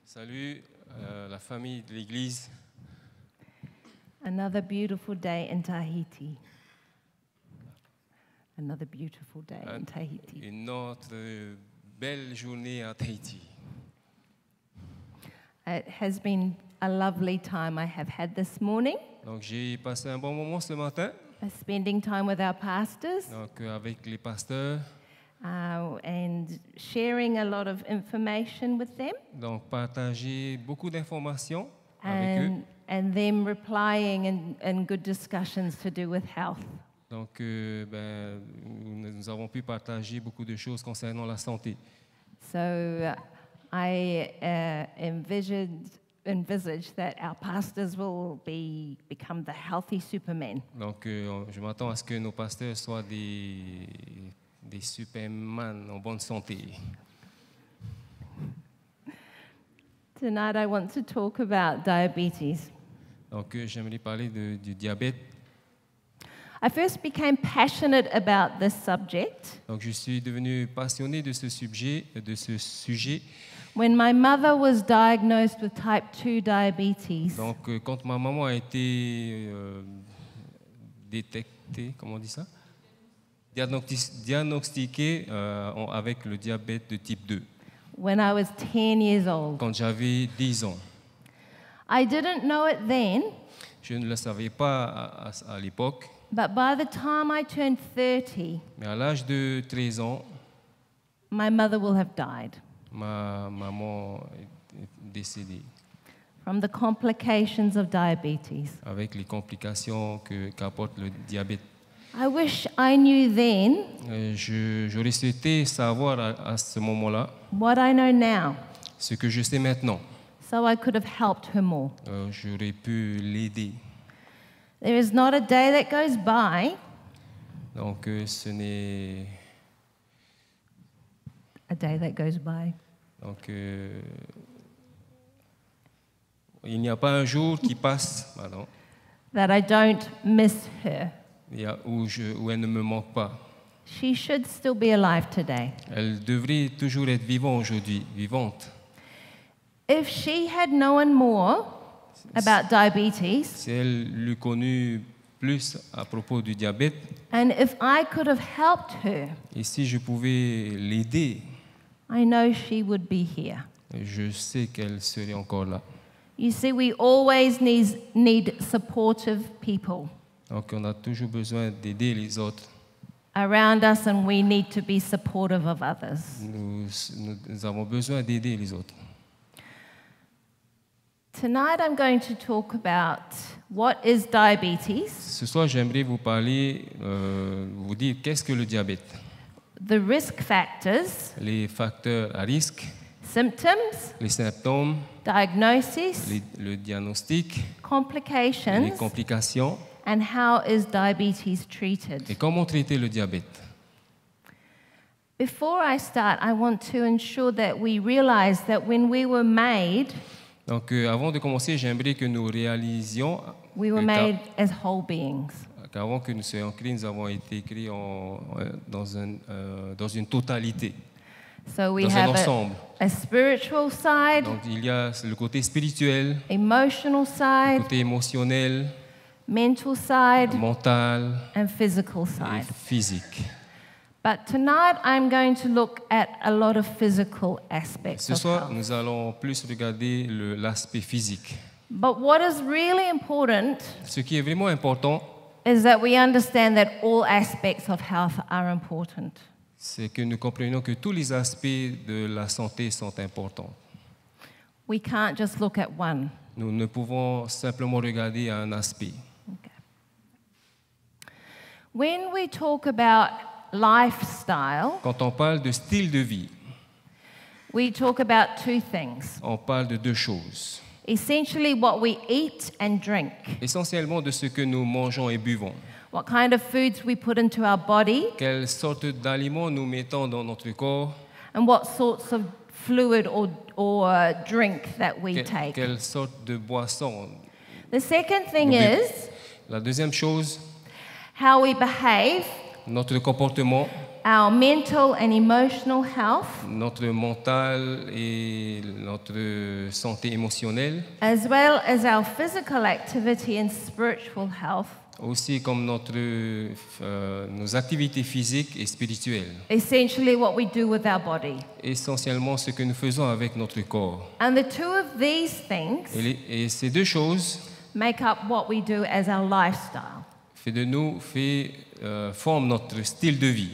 Salut la famille de l'Église. Another beautiful day in Tahiti. Another beautiful day in Tahiti. Une autre belle journée à Tahiti. It has been a lovely time I have had this morning, Donc j'ai passé un bon moment ce matin spending time with our pastors donc, avec les pasteurs. and sharing a lot of information with them, Donc partager beaucoup d'informations avec eux. and them replying in good discussions to do with health. Donc nous avons pu partager beaucoup de choses concernant la santé. So I envisage that our pastors will become the healthy supermen. Donc je m'attends à ce que nos pasteurs soient des superman en bonne santé. Tonight I want to talk about diabetes. Donc j'aimerais parler du diabète. I first became passionate about this subject Donc je suis devenu passionné de ce sujet. when my mother was diagnosed with type 2 diabetes. Donc quand ma maman a été détectée, comment on dit ça? Diagnostiquée avec le diabète de type 2, When I was 10 years old. quand j'avais 10 ans. I didn't know it then, Je ne le savais pas à l'époque, but by the time I turned 30, mais à l'âge de 13 ans, my mother will have died ma maman est décédée from the complications of diabetes. avec les complications qu'apporte le diabète. I wish I knew then J'aurais souhaité savoir à ce moment-là what I know now, ce que je sais maintenant. so I could have helped her more. J'aurais pu l'aider. There is not a day that goes by, Donc ce n'est... a day that goes by, Donc il n'y a pas un jour qui passe pardon, that I don't miss her. où elle ne me manque pas. She should still be alive today. Elle devrait toujours être vivante. If she had known more about diabetes, Si elle l'eût connu plus à propos du diabète, and if I could have helped her, et si je pouvais l'aider, I know she would be here. je sais qu'elle serait encore là. You see, we always need supportive people Donc on a toujours besoin d'aider les autres. around us, and we need to be supportive of others. Nous avons besoin d'aider les autres. Tonight I'm going to talk about what is diabetes, Ce soir, j'aimerais vous parler, vous dire qu'est-ce que le diabète, the risk factors, les facteurs à risque, symptoms, les symptômes, diagnosis, le diagnostic, les complications, complications and how is diabetes treated. et comment traiter le diabète. Before I start, I want to ensure that we realize that when we were made, Donc, avant de commencer, j'aimerais que nous réalisions we were made as whole beings. qu'avant que nous soyons créés, nous avons été créés dans une totalité, So we dans un have ensemble. a spiritual side, Donc, il y a le côté spirituel, emotional le side, côté émotionnel, mental side, mental and physical et side. physique. But tonight I'm going to look at a lot of physical aspects Ce of soir, health. nous allons plus regarder l'aspect physique. But what is really important Ce qui est vraiment important, is that we understand that all aspects of health are important. c'est que nous comprenions que tous les aspects de la santé sont importants. We can't just look at one. Nous ne pouvons simplement regarder un aspect. Okay. When we talk about lifestyle, Quand on parle de style de vie, we talk about two things. on parle de deux choses. Essentially, what we eat and drink, Essentiellement de ce que nous mangeons et buvons. what kind of foods we put into our body, Quelle sorte d'aliments nous mettons dans notre corps, and what sorts of fluid or drink that we take. quelle sorte de boisson. The second thing Nous is La deuxième chose, how we behave notre comportement our mental and emotional health, notre mental et notre santé émotionnelle, as well as our physical activity and spiritual health, aussi comme nos activités physiques et spirituelles. essentially what we do with our body. Essentiellement ce que nous faisons avec notre corps. And the two of these things Et ces deux choses make up what we do as our lifestyle. forment notre style de vie.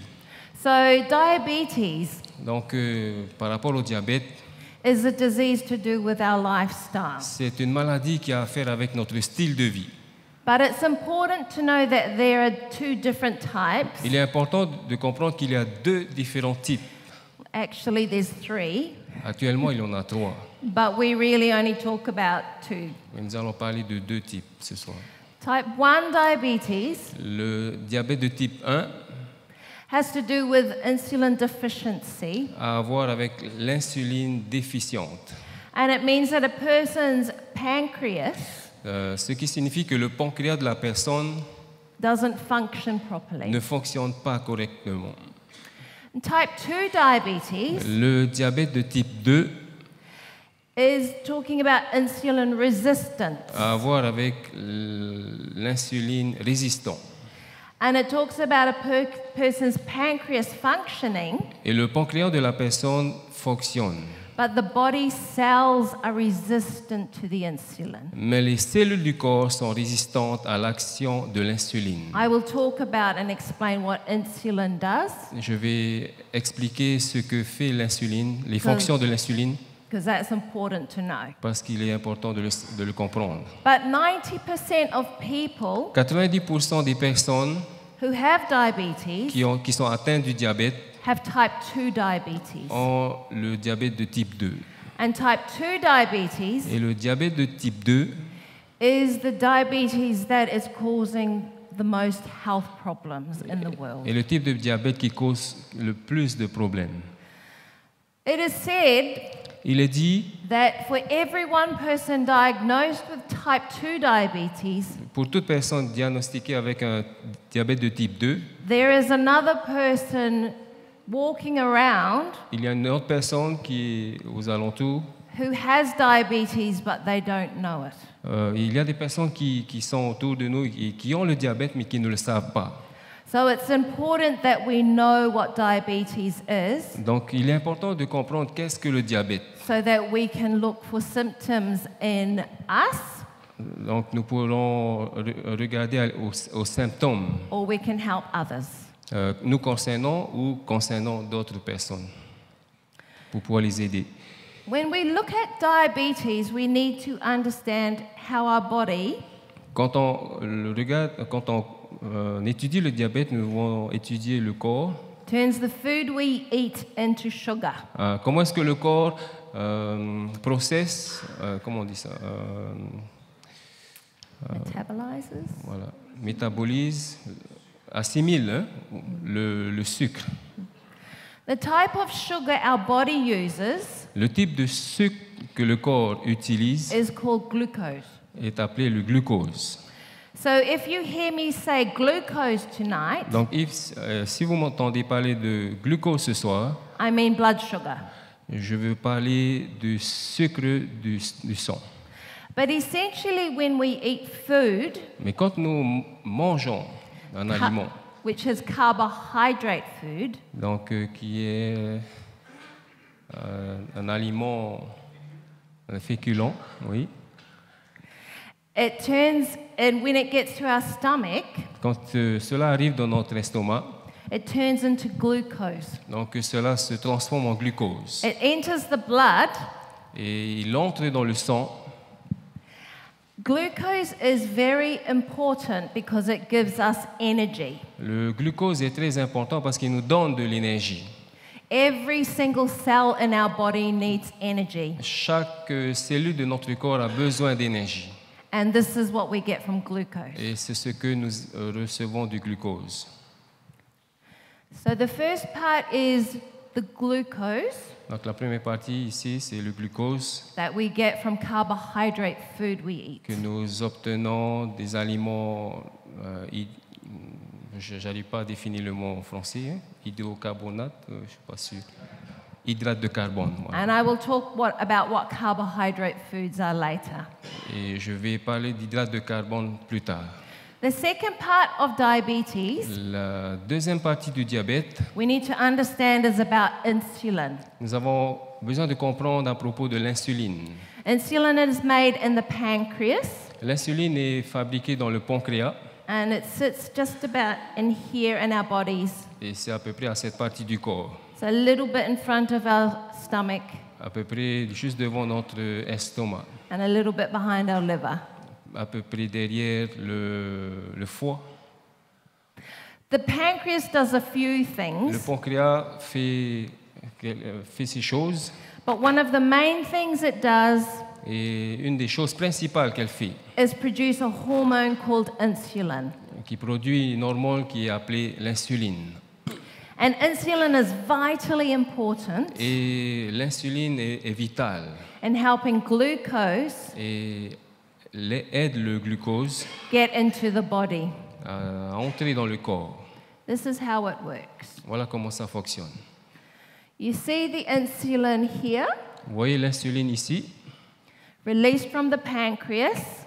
So diabetes Donc, par rapport au diabète, is a disease to do with our lifestyle. c'est une maladie qui a à faire avec notre style de vie. But it's important to know that there are two different types. Il est important de comprendre qu'il y a deux différents types. Actually, there's three, Actuellement, il y en a trois. but we really only talk about two. Mais nous allons parler de deux types ce soir. Type 1 diabetes Le diabète de type 1 has to do with insulin deficiency, a à voir avec l'insuline déficiente. and it means that a person's pancreas Ce qui signifie que le pancréas de la personne doesn't function properly. ne fonctionne pas correctement. Type 2 diabetes Le diabète de type 2 is talking about insulin resistance, a à voir avec l'insuline résistante. and it talks about a person's pancreas functioning, Et le pancréas de la personne fonctionne, but the body cells are resistant to the insulin. mais les cellules du corps sont résistantes à l'action de l'insuline. I will talk about and explain what insulin does, Je vais expliquer ce que fait l'insuline, les fonctions de l'insuline, because that's important to know. parce qu'il est important de le comprendre. But 90% of people 90% des personnes who have diabetes qui sont atteintes du diabète have type 2 diabetes. ont le diabète de type 2. And type 2 diabetes Et le diabète de type 2, is the diabetes that is causing the most health problems in the world. est le type de diabète qui cause le plus de problèmes. It is said Il est dit, that for every one person diagnosed with type 2 diabetes, pour toute personne diagnostiquée avec un diabète de type 2, there is another person walking around il y a une autre personne qui est aux alentours. who has diabetes but they don't know it. Il y a des personnes qui sont autour de nous et qui ont le diabète mais qui ne le savent pas. So it's important that we know what diabetes is Donc il est important de comprendre qu'est-ce que le diabète. so that we can look for symptoms in us Donc nous pourrons regarder aux symptômes or we can help others. nous concernant ou concernant d'autres personnes pour pouvoir les aider. When we look at diabetes, we need to understand how our body Quand on le regarde, quand on étudie le diabète, nous devons étudier le corps. turns the food we eat into sugar. Comment est-ce que le corps processe, comment on dit ça, Metabolizes. voilà, métabolise, assimile le sucre. The type of sugar our body uses Le type de sucre que le corps utilise is called glucose. est appelé le glucose. So if you hear me say glucose tonight, Donc, si vous m'entendez parler de glucose ce soir, I mean blood sugar. je veux parler du sucre du sang. But essentially, when we eat food, Mais quand nous mangeons un aliment, which is carbohydrate food, donc qui est un aliment féculent, oui. it turns, and when it gets to our stomach, Quand cela arrive dans notre estomac, it turns into glucose. donc cela se transforme en glucose It enters the blood. et il entre dans le sang. Glucose is very important because it gives us energy. Le glucose est très important parce qu'il nous donne de l'énergie. Every single cell in our body needs energy, Chaque cellule de notre corps a besoin d'énergie and this is what we get from glucose. et c'est ce que nous recevons du glucose. So the first part is the glucose Donc la première partie ici, c'est le glucose that we get from carbohydrate food we eat. que nous obtenons des aliments je n'arrive pas à définir le mot en français, hein. Hydrocarbonate, je ne suis pas sûr. Hydrate de carbone. Voilà. And I will talk about what carbohydrate foods are later. Et je vais parler d'hydrate de carbone plus tard. The second part of diabetes La deuxième partie du diabète, we need to understand is about insulin. nous avons besoin de comprendre à propos de l'insuline. Insulin is made in the pancreas, L'insuline est fabriquée dans le pancréas and it sits just about in here in our bodies. et c'est à peu près à cette partie du corps, So a little bit in front of our stomach à peu près juste devant notre estomac, and a little bit behind our liver. à peu près derrière le foie. The pancreas does a few Le things, pancréas fait ces choses but one of the main things it does et une des choses principales qu'elle fait, is produce a hormone called insulin. qui produit une hormone qui est appelée l'insuline. And insulin is vitally important Et l'insuline est vitale in helping glucose et aide le glucose get into the body. à entrer dans le corps. This is how it works. Voilà comment ça fonctionne. You see the insulin here, Vous voyez l'insuline ici, released from the pancreas,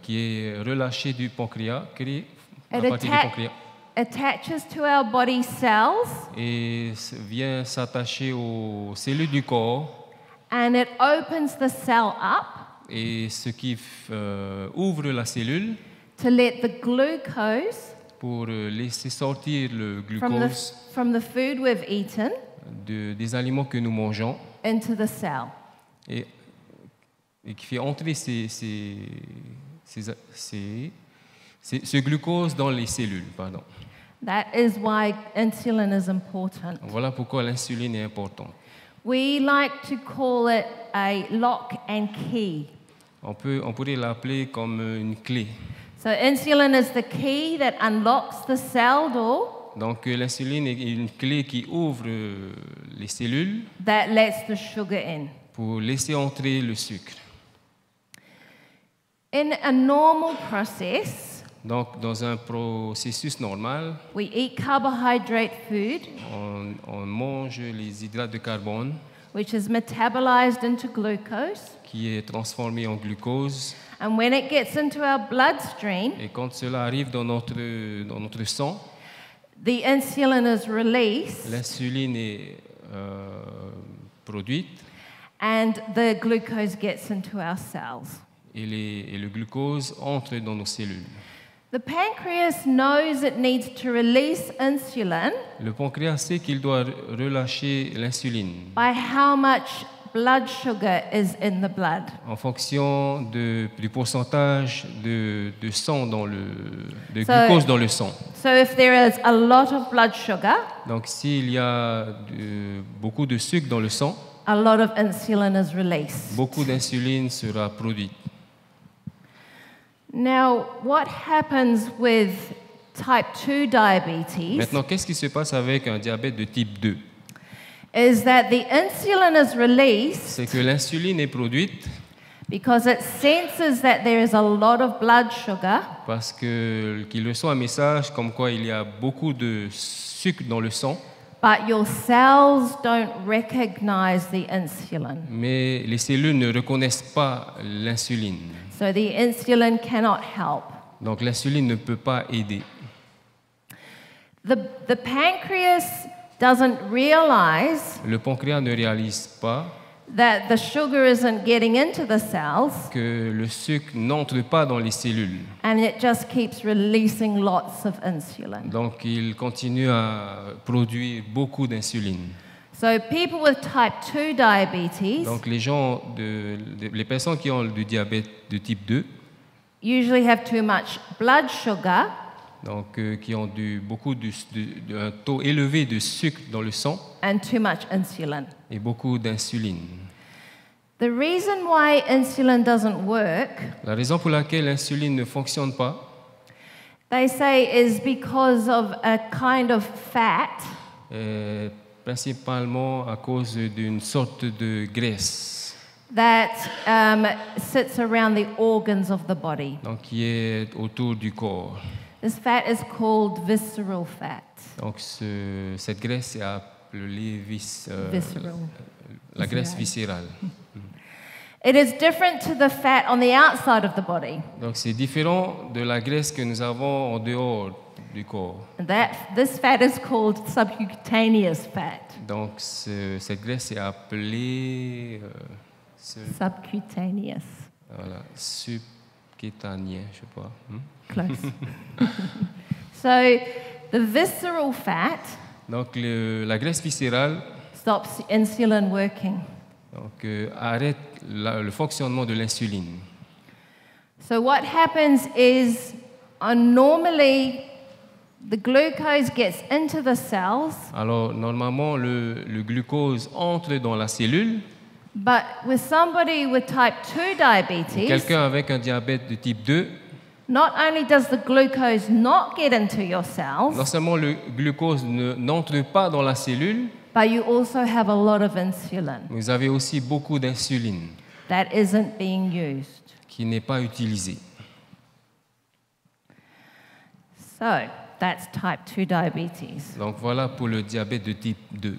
qui est relâchée du pancréas, créée à It partir du atta- pancréas, attaches to our body cells, et vient s'attacher aux cellules du corps, and it opens the cell up et ce qui ouvre la cellule to let the glucose pour laisser sortir le from glucose the food we've eaten des aliments que nous mangeons into the cell. et qui fait entrer ce glucose dans les cellules. Pardon. That is why insulin is important. Voilà pourquoi l'insuline est importante. We like to call it a lock and key. On pourrait l'appeler comme une clé. So insulin is the key that unlocks the cell door Donc l'insuline est une clé qui ouvre les cellules that lets the sugar in. pour laisser entrer le sucre. In a normal process, Donc dans un processus normal, we eat carbohydrate food, on mange les hydrates de carbone which is metabolized into glucose. qui est transformé en glucose. And when it gets into our bloodstream, Et quand cela arrive dans notre sang, the insulin is released l'insuline est produite and the glucose gets into our cells. et le glucose entre dans nos cellules. The pancreas knows it needs to release insulin Le pancréas sait qu'il doit relâcher l'insuline by how much blood sugar is in the blood. en fonction du pourcentage de sang de So- glucose dans le sang. So if there is a lot of blood sugar, Donc s'il y a beaucoup de sucre dans le sang, a lot of insulin is released. beaucoup d'insuline sera produite. Now, what happens with type 2 diabetes Maintenant, qu'est-ce qui se passe avec un diabète de type 2? is that the insulin is released C'est que l'insuline est produite because it senses that there is a lot of blood sugar, parce qu'il reçoit un message comme quoi il y a beaucoup de sucre dans le sang, but your cells don't recognize the insulin. mais les cellules ne reconnaissent pas l'insuline. So the insulin cannot help. Donc l'insuline ne peut pas aider. The pancreas doesn't realize Le pancréas ne réalise pas that the sugar isn't getting into the cells, que le sucre n'entre pas dans les cellules. and it just keeps releasing lots of insulin. Donc il continue à produire beaucoup d'insuline. So people with type 2 diabetes Donc les personnes qui ont du diabète de type 2, usually have too much blood sugar, donc qui ont un taux élevé de sucre dans le sang and too much insulin. et beaucoup d'insuline. The reason why insulin doesn't work, La raison pour laquelle l'insuline ne fonctionne pas, they say, is because of a kind of fat est principalement à cause d'une sorte de graisse, that sits around the organs of the body. donc qui est autour du corps. This fat is called visceral fat. Donc cette graisse est appelée Visceral. la graisse viscérale. It is different to the fat on the outside of the body. Donc c'est différent de la graisse que nous avons en dehors du corps. This fat is called subcutaneous fat. Donc cette graisse est appelée Subcutaneous. voilà, subcutanée, je sais pas. Close. So the visceral fat Donc la graisse viscérale stops insulin working. donc, arrête le fonctionnement de l'insuline. So what happens is normally the glucose gets into the cells, Alors normalement le glucose entre dans la cellule. but with somebody with type 2 diabetes, Quelqu'un avec un diabète de type 2, not only does the glucose not get into your non cells, seulement le glucose n'entre pas dans la cellule, but you also have a lot of insulin mais vous avez aussi beaucoup d'insuline that isn't being used. qui n'est pas utilisée. So that's type 2 diabetes. Donc voilà pour le diabète de type 2.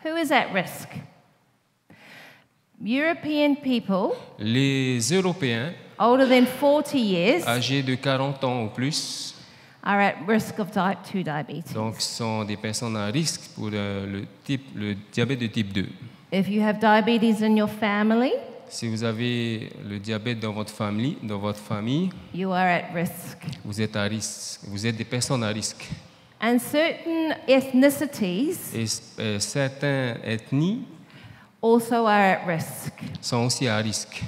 Who is at risk? European people Les Européens older than 40 years âgés de 40 ans ou plus, are at risk of type 2 diabetes. donc sont des personnes à risque pour le diabète de type 2. If you have diabetes in your family, Si vous avez le diabète dans votre famille, you are at risk. vous êtes à risque. Vous êtes des personnes à risque. And certain ethnicities Et certaines ethnies also are at risk. sont aussi à risque.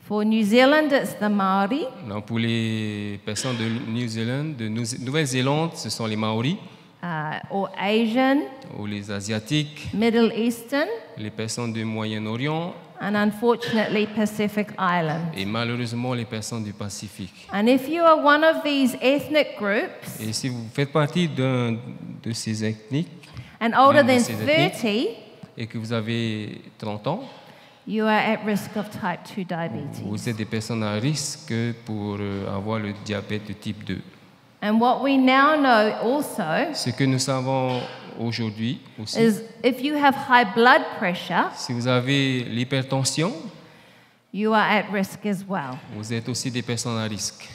For New Zealand, it's the Maori. Donc, pour les personnes de Nouvelle-Zélande, ce sont les Maoris, Or Asian, ou les Asiatiques, Middle Eastern, les personnes du Moyen-Orient and unfortunately Pacific Island. et malheureusement les personnes du Pacifique. And if you are one of these ethnic groups Et si vous faites partie de ces ethniques and older L'une de than ces ethnies. 30, et que vous avez 30 ans, you are at risk of type 2 diabetes. vous êtes des personnes à risque pour avoir le diabète de type 2. And what we now know also Ce que nous savons aujourd'hui aussi, is if you have high blood pressure, si vous avez l'hypertension, you are at risk as well. vous êtes aussi des personnes à risque.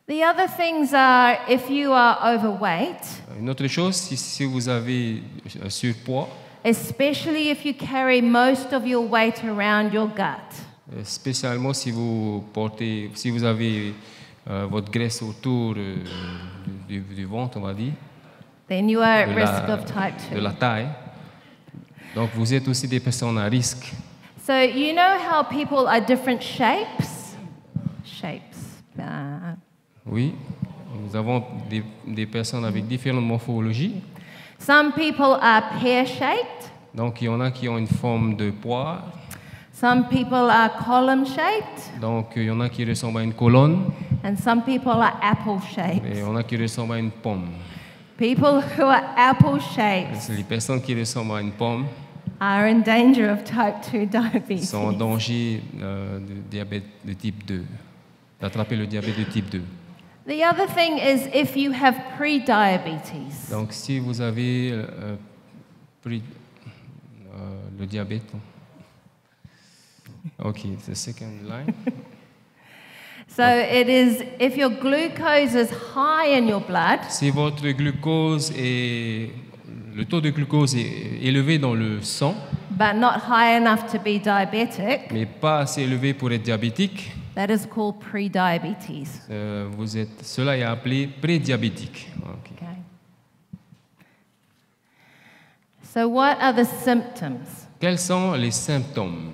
The other things are if you are overweight, Une autre chose, si vous avez un surpoids, especially if you carry most of your weight around your gut, spécialement si vous avez votre graisse autour du ventre, on va dire, then you are at de risk of type de 2. la taille. Donc vous êtes aussi des personnes à risque. So you know how people are different shapes? Oui, nous avons des personnes avec différentes morphologies. Some people are pear-shaped. Donc il y en a qui ont une forme de poire. Some people are column-shaped. Donc il y en a qui ressemblent à une colonne. And some people are Et apple-shaped. il y en a qui ressemblent à une pomme. People who are apple-shaped Les personnes qui ressemblent à une pomme are in danger of type 2 diabetes. sont en danger de diabète de type 2, d'attraper le diabète de type 2. The other thing is if you have pre-diabetes. Donc si vous avez pris le diabète, ok, the second line. So it is if your glucose is high in your blood, Si votre le taux de glucose est élevé dans le sang, but not high enough to be diabetic, mais pas assez élevé pour être diabétique, that is called pre-diabetes. cela est appelé prédiabétique. Ok. Okay. So what are the symptoms? Quels sont les symptômes?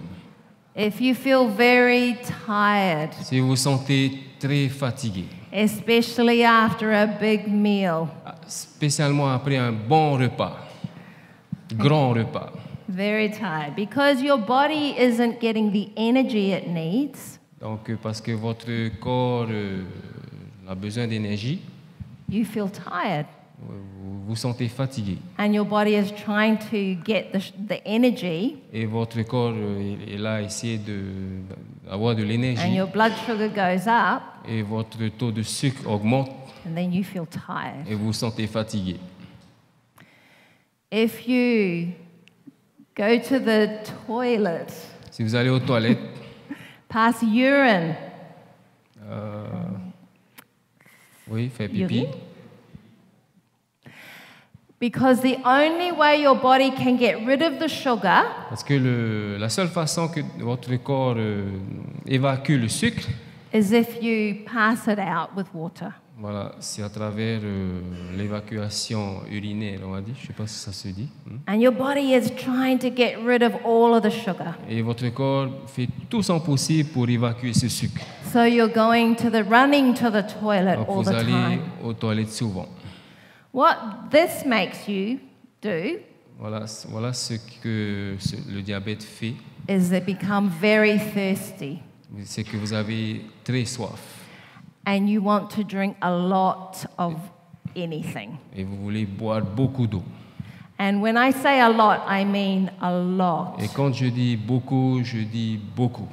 If you feel very tired, Si vous vous sentez très fatigué, especially after a big meal, spécialement après un bon repas, grand repas, very tired, because your body isn't getting the energy it needs, donc parce que votre corps a besoin d'énergie, you feel tired. vous vous sentez fatigué. and your body is trying to get the energy, Et votre corps est là à essayer d'avoir de and l'énergie. your blood sugar goes up, Et votre taux de sucre augmente and then you feel tired. et vous vous sentez fatigué. If you go to the toilet, Si vous allez aux toilettes, pass urine, oui, faire pipi, urine, because the only way your body can get rid of the sugar parce que la seule façon que votre corps évacue le sucre, is if you pass it out with water. voilà, c'est à travers l'évacuation urinaire, on va dire. Je ne sais pas si ça se dit. And your body is trying to get rid of all of the sugar. Et votre corps fait tout son possible pour évacuer ce sucre. So you're running to the toilet Donc all vous the allez time. aux toilettes souvent. What this makes you do Voilà ce que le diabète fait, is it become very thirsty, c'est que vous avez très soif and you want to drink a lot of anything. et vous voulez boire beaucoup d'eau. And when I say a lot, I mean a lot. Et quand je dis beaucoup, je dis beaucoup.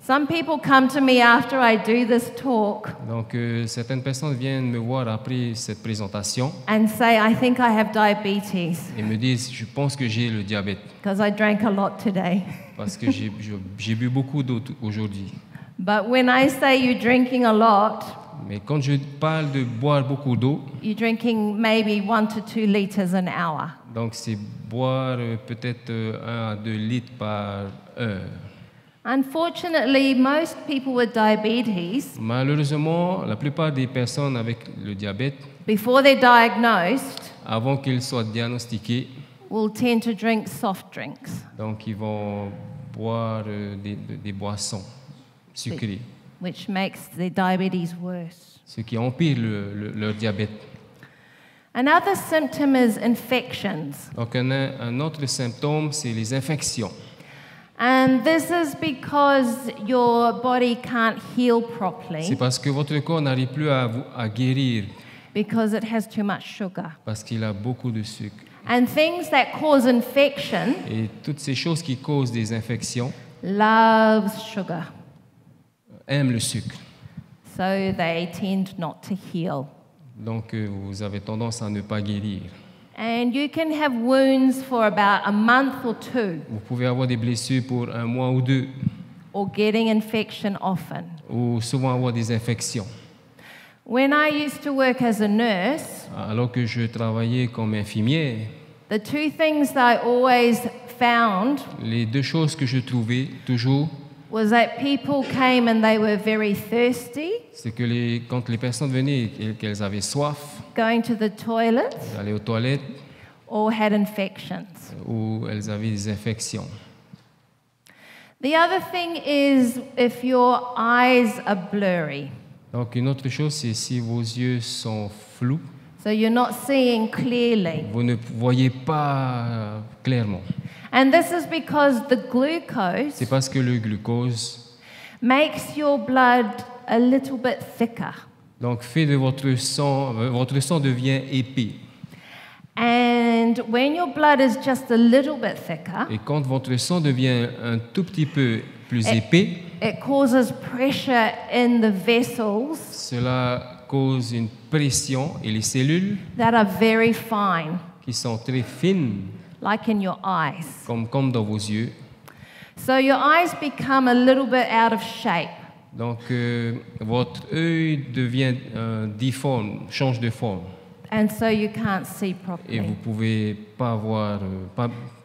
Some people come to me after I do this talk Donc certaines personnes viennent me voir après cette présentation and say, I think I have diabetes et me disent, je pense que j'ai le diabète because I drank a lot today. parce que j'ai bu beaucoup d'eau aujourd'hui. But when I say you're drinking a lot, Mais quand je parle de boire beaucoup d'eau, you're drinking maybe 1 to 2 liters an hour. donc c'est boire peut-être 1 à 2 litres par heure. Unfortunately, most people with diabetes, Malheureusement, la plupart des personnes avec le diabète, before they're diagnosed, avant qu'ils soient diagnostiqués, will tend to drink soft drinks, donc ils vont boire des boissons sucrées, which makes their diabetes worse. ce qui empire leur diabète. Another symptom is infections. Donc un autre symptôme, c'est les infections. And this is because your body can't heal C'est properly parce que votre corps n'arrive plus à guérir because it has too much sugar. parce qu'il a beaucoup de sucre. And things that cause infection Et toutes ces choses qui causent des infections loves sugar. aiment le sucre. So they tend not to heal. Donc vous avez tendance à ne pas guérir. And you can have wounds for about a month or 2, Vous pouvez avoir des blessures pour 1 mois ou 2, or getting infection often. ou souvent avoir des infections. When I used to work as a nurse, Alors que je travaillais comme infirmière, the 2 things that I always found les 2 choses que je trouvais toujours, was that people came and they were very thirsty, c'est que quand les personnes venaient et qu'elles avaient soif, going to the toilet, elles allaient aux toilettes or had infections. ou elles avaient des infections. The other thing is if your eyes are blurry, Donc une autre chose, c'est si vos yeux sont flous, so you're not seeing clearly. vous ne voyez pas clairement. And this is because the glucose C'est parce que le glucose makes your blood a little bit thicker. donc fait de votre sang devient épais. And when your blood is just a little bit thicker, Et quand votre sang devient un tout petit peu plus épais, it causes pressure in the vessels cela cause une pression et les cellules that are very fine, qui sont très fines, like in your eyes. comme dans vos yeux. So your eyes become a little bit out of shape. Donc votre œil devient difforme, change de forme, And so you can't see et properly. vous pouvez pas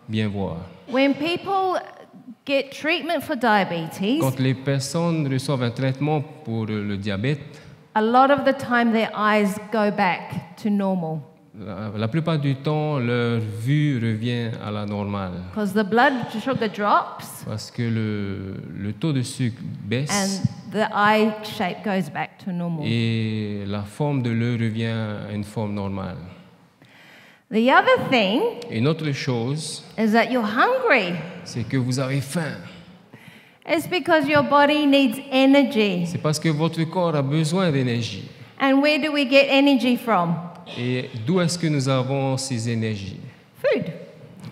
bien voir. When people get treatment for diabetes, Quand les personnes reçoivent un traitement pour le diabète, a lot of the time their eyes go back to normal la plupart du temps, leur vue revient à la normale because the blood sugar drops parce que le taux de sucre baisse and the eye shape goes back to normal. et la forme de l'œil revient à une forme normale. The other thing Une autre chose, is that you're hungry. c'est que vous avez faim. It's because your body needs energy. C'est parce que votre corps a besoin d'énergie. And where do we get energy from? Et d'où est-ce que nous avons ces énergies? Food.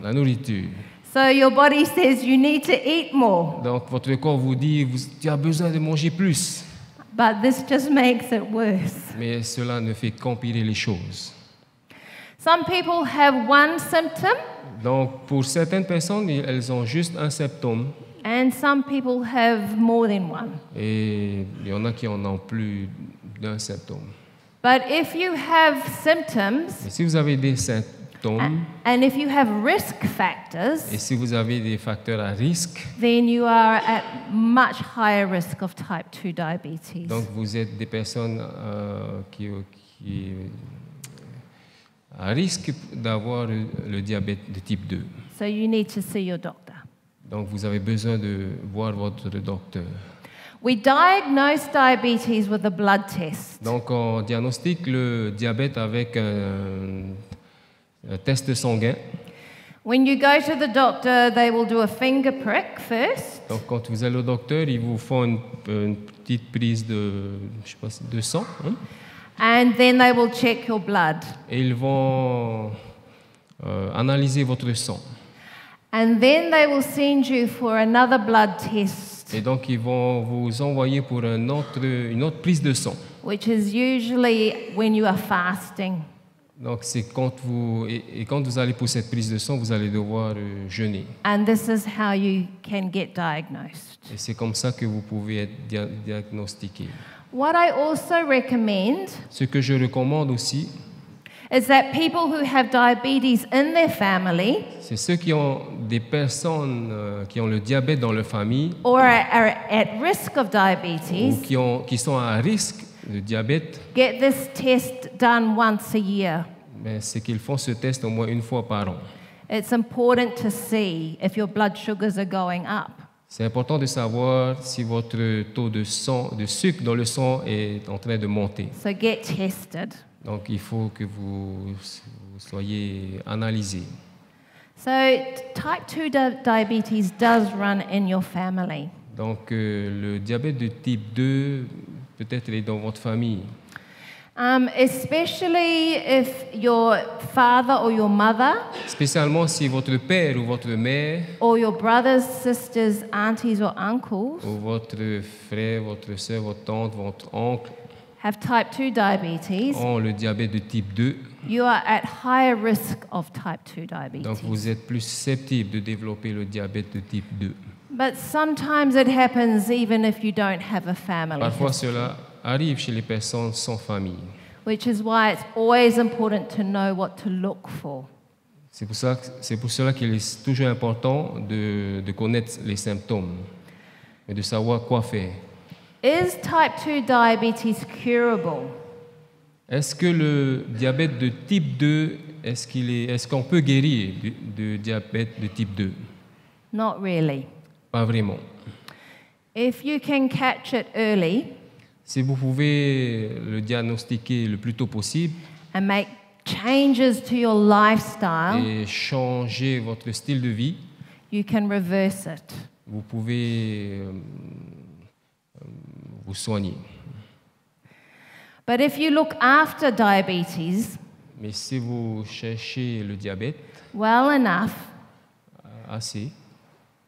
La nourriture. So your body says you need to eat more, Donc votre corps vous dit, tu as besoin de manger plus. but this just makes it worse. Mais cela ne fait qu'empirer les choses. Some people have one symptom, Donc pour certaines personnes, elles ont juste un symptôme. and some people have more than one. Et il y en a qui en ont plus d'un symptôme. But if you have symptoms, Mais si vous avez des symptômes and if you have risk factors, et si vous avez des facteurs à risque, then you are at much higher risk of type 2 diabetes. donc vous êtes des personnes qui à risque d'avoir le diabète de type 2. So you need to see your doctor. Donc vous avez besoin de voir votre docteur. We diagnose diabetes with a blood test. Donc on diagnostique le diabète avec un test sanguin. When you go to the doctor, they will do a finger prick first, Donc quand vous allez au docteur, ils vous font une petite prise de, je sais pas, de sang, hein, and then they will check your blood. et ils vont analyser votre sang. And then they will send you for another blood test, Et donc ils vont vous envoyer pour une autre prise de sang. which is usually when you are fasting. Donc c'est quand quand vous allez pour cette prise de sang, vous allez devoir jeûner. And this is how you can get diagnosed. Et c'est comme ça que vous pouvez être diagnostiqué. What I also recommend Ce que je recommande aussi, is that people who have diabetes in their family c'est ceux qui ont des personnes qui ont le diabète dans leur famille or are at risk of ou diabetes qui sont à risque de diabète, get this test done once a year. mais c'est qu'ils font ce test au moins une fois par an. It's important to see if your blood sugars are going up. C'est important de savoir si votre taux de sucre dans le sang est en train de monter. So get tested. Donc il faut que vous soyez analysé. So type 2 diabetes does run in your family. Donc le diabète de type 2 peut-être est dans votre famille. Especially if your father or your mother Spécialement si votre père ou votre mère or your brothers, sisters, aunties or uncles ou votre frère, votre soeur, votre tante, votre oncle have type 2 diabetes, ont le diabète de type 2. you are at higher risk of type 2 Donc diabetes. vous êtes plus susceptible de développer le diabète de type 2. But sometimes it happens even if you don't have a family Parfois history, cela arrive chez les personnes sans famille. which is why it's always important to know what to look for. C'est pour cela qu'il est toujours important de connaître les symptômes et de savoir quoi faire. Is type 2 diabetes curable? Est-ce que le diabète de type 2, est-ce qu'on peut guérir du diabète de type 2? Not really. Pas vraiment. If you can catch it early Si vous pouvez le diagnostiquer le plus tôt possible and make changes to your lifestyle, et changer votre style de vie, you can reverse it. vous pouvez vous soigner. But if you look after diabetes Mais si vous cherchez le diabète well enough, assez,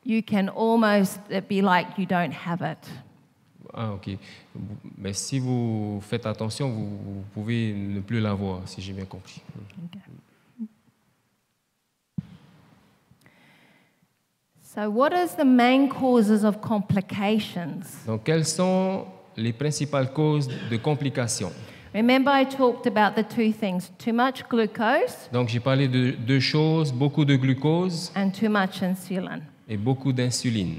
you can almost be like you don't have it. ok. Mais si vous faites attention, vous pouvez ne plus l'avoir, si j'ai bien compris. So what is the main causes of complications? Donc, quelles sont les principales causes de complications? Remember I talked about the two things, too much glucose Donc, j'ai parlé de deux choses, beaucoup de glucose and too much insulin. et beaucoup d'insuline.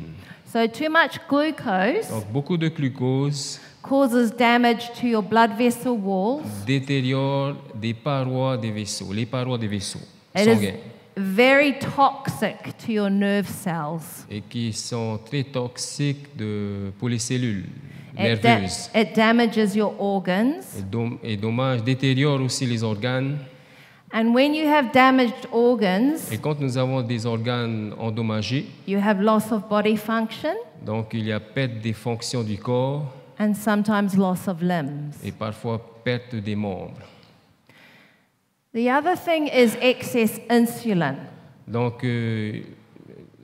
So too much glucose Donc, beaucoup de glucose causes damage to your blood vessel walls. détériore les parois des vaisseaux It sanguins is very toxic to your nerve cells. et qui sont très toxiques pour les cellules It, nerveuses. it damages your organs. Et dommage, détériore aussi les organes. And when you have damaged organs, Et quand nous avons des organes endommagés, you have loss of body function donc il y a perte des fonctions du corps and sometimes loss of limbs. et parfois perte des membres. The other thing is excess insulin. Donc,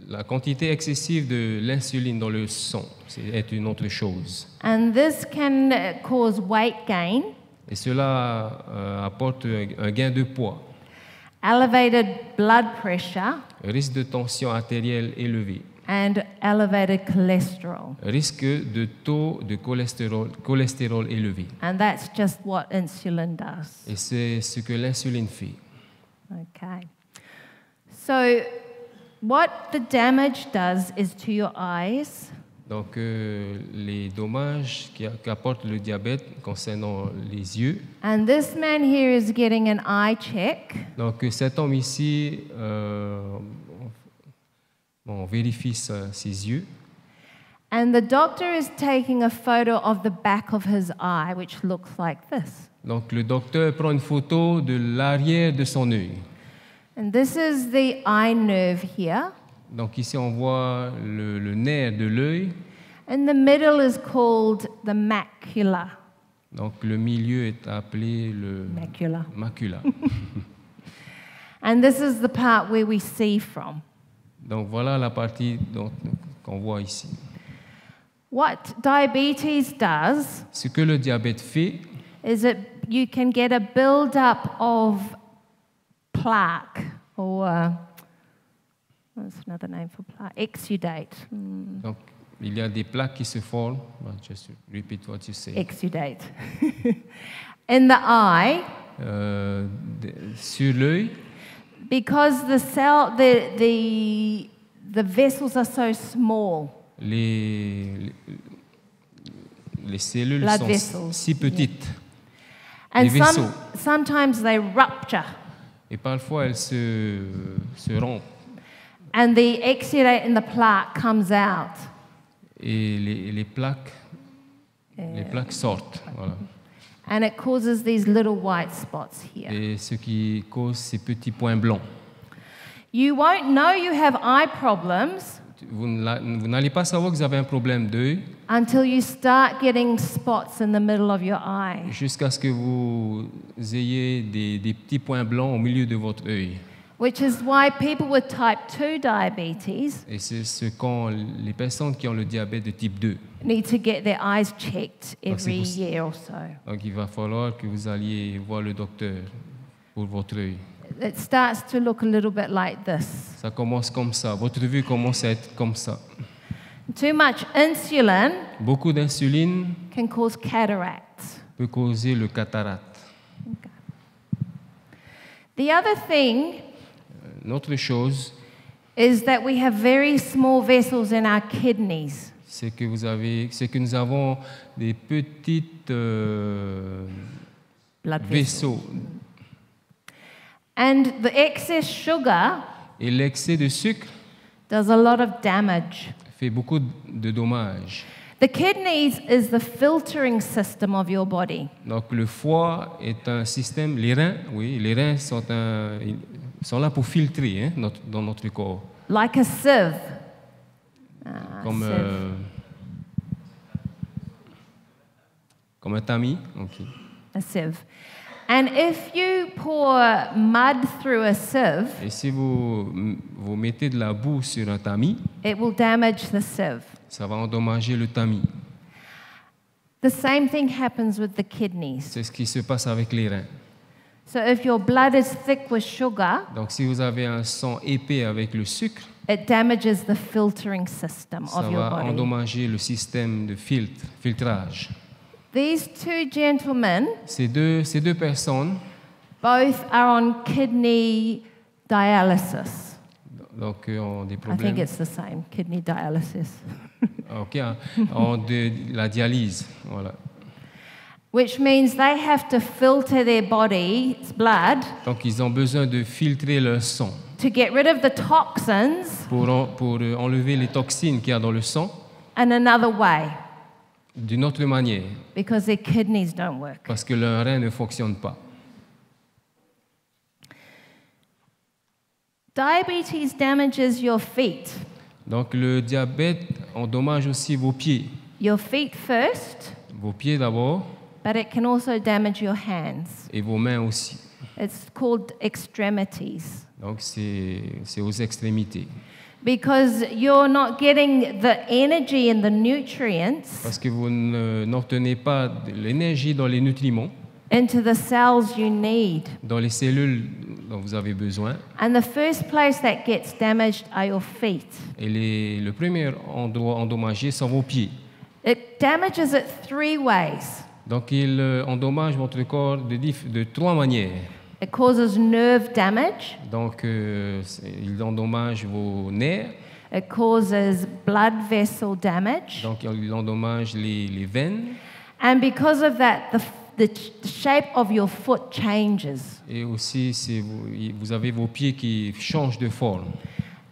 la quantité excessive de l'insuline dans le sang est une autre chose. And this can cause weight gain, Et cela apporte un gain de poids, elevated blood pressure, risque de tension artérielle élevé, and elevated cholesterol. risque de taux de cholestérol élevé. And that's just what insulin does. Et c'est ce que l'insuline fait. Okay. So, what the damage does is to your eyes, Donc, les dommages qu'apporte le diabète concernant les yeux. and this man here is getting an eye check, Donc, cet homme ici, on vérifie ses yeux. and the doctor is taking a photo of the back of his eye, which looks like this. Donc, le docteur prend une photo de l'arrière de son œil. And this is the eye nerve here. Donc, ici, on voit le nerf de l'œil. And the middle is called the macula. Donc, le milieu est appelé le Macula. macula. And this is the part where we see from. Donc, voilà la partie qu'on voit ici. What diabetes does Ce que le diabète fait, is that you can get a build-up of plaque, or what's another name for plaque? Exudate. donc, il y a des plaques qui se forment. Just repeat what you say. Exudate. In the eye, Sur l'œil, because the vessels are so small. les cellules Blood sont vessels, si petites. And Les vaisseaux. sometimes they rupture. Et parfois, elles se rompent. And the exudate in the plaque comes out. Et les plaques sortent. Voilà. And it causes these little white spots here. Et ce qui cause ces petits points blancs. You won't know you have eye problems Vous n'allez pas savoir que vous avez un problème d'œil until you start getting spots in the middle of your eye. jusqu'à ce que vous ayez des petits points blancs au milieu de votre œil. Which is why people with type 2 diabetes Et c'est ce qu'ont les personnes qui ont le diabète de type 2. need to get their eyes checked every Merci. year or so. Donc il va falloir que vous alliez voir le docteur pour votre œil. It starts to look a little bit like this. Ça commence comme ça. Votre vue commence à être comme ça. Too much insulin Beaucoup d'insuline can cause cataracts. peut causer le cataracte. The other thing Une autre chose, is that we have very small vessels in our kidneys. c'est que nous avons des petites Blood vessels. vaisseaux. And the excess sugar Et l'excès de sucre does a lot of damage. fait beaucoup de dommages. The kidneys is the filtering system of your body. Donc le foie est un système, les reins sont là pour filtrer dans notre corps. Like a sieve. Comme, sieve. comme un tamis. Ok. A sieve. And if you pour mud through a sieve, Et si vous mettez de la boue sur un tamis, it will damage the sieve. ça va endommager le tamis. The same thing happens with the kidneys. C'est ce qui se passe avec les reins. So if your blood is thick with sugar, Donc si vous avez un sang épais avec le sucre, it damages the filtering system ça of your va body. endommager le système de filtrage. These two gentlemen Ces deux personnes, both are on kidney dialysis. donc, ont des I think problèmes. it's the same, kidney dialysis. Ok, ont de la dialyse. Voilà. Which means they have to filter their body's blood Donc ils ont besoin de filtrer leur sang to get rid of the toxins pour enlever les toxines qu'il y a dans le sang in another way d'une autre manière, because their kidneys don't work. parce que leur rein ne fonctionne pas. Diabetes damages your feet. Donc le diabète endommage aussi vos pieds. Your feet first, Vos pieds d'abord but it can also damage your hands. et vos mains aussi. It's called extremities. Donc c'est aux extrémités. Because you're not getting the energy and the nutrients Parce que vous n'obtenez pas de l'énergie dans les nutriments, into the cells you need. dans les cellules dont vous avez besoin. And the first place that gets damaged are your feet. Et le premier endroit endommagé sont vos pieds. It damages it 3 ways. Donc il endommage votre corps de 3 manières. It causes nerve damage, Donc il endommage vos nerfs, it causes blood vessel damage, donc il endommage les veines, and because of that, the shape of your foot changes. et aussi vous avez vos pieds qui changent de forme.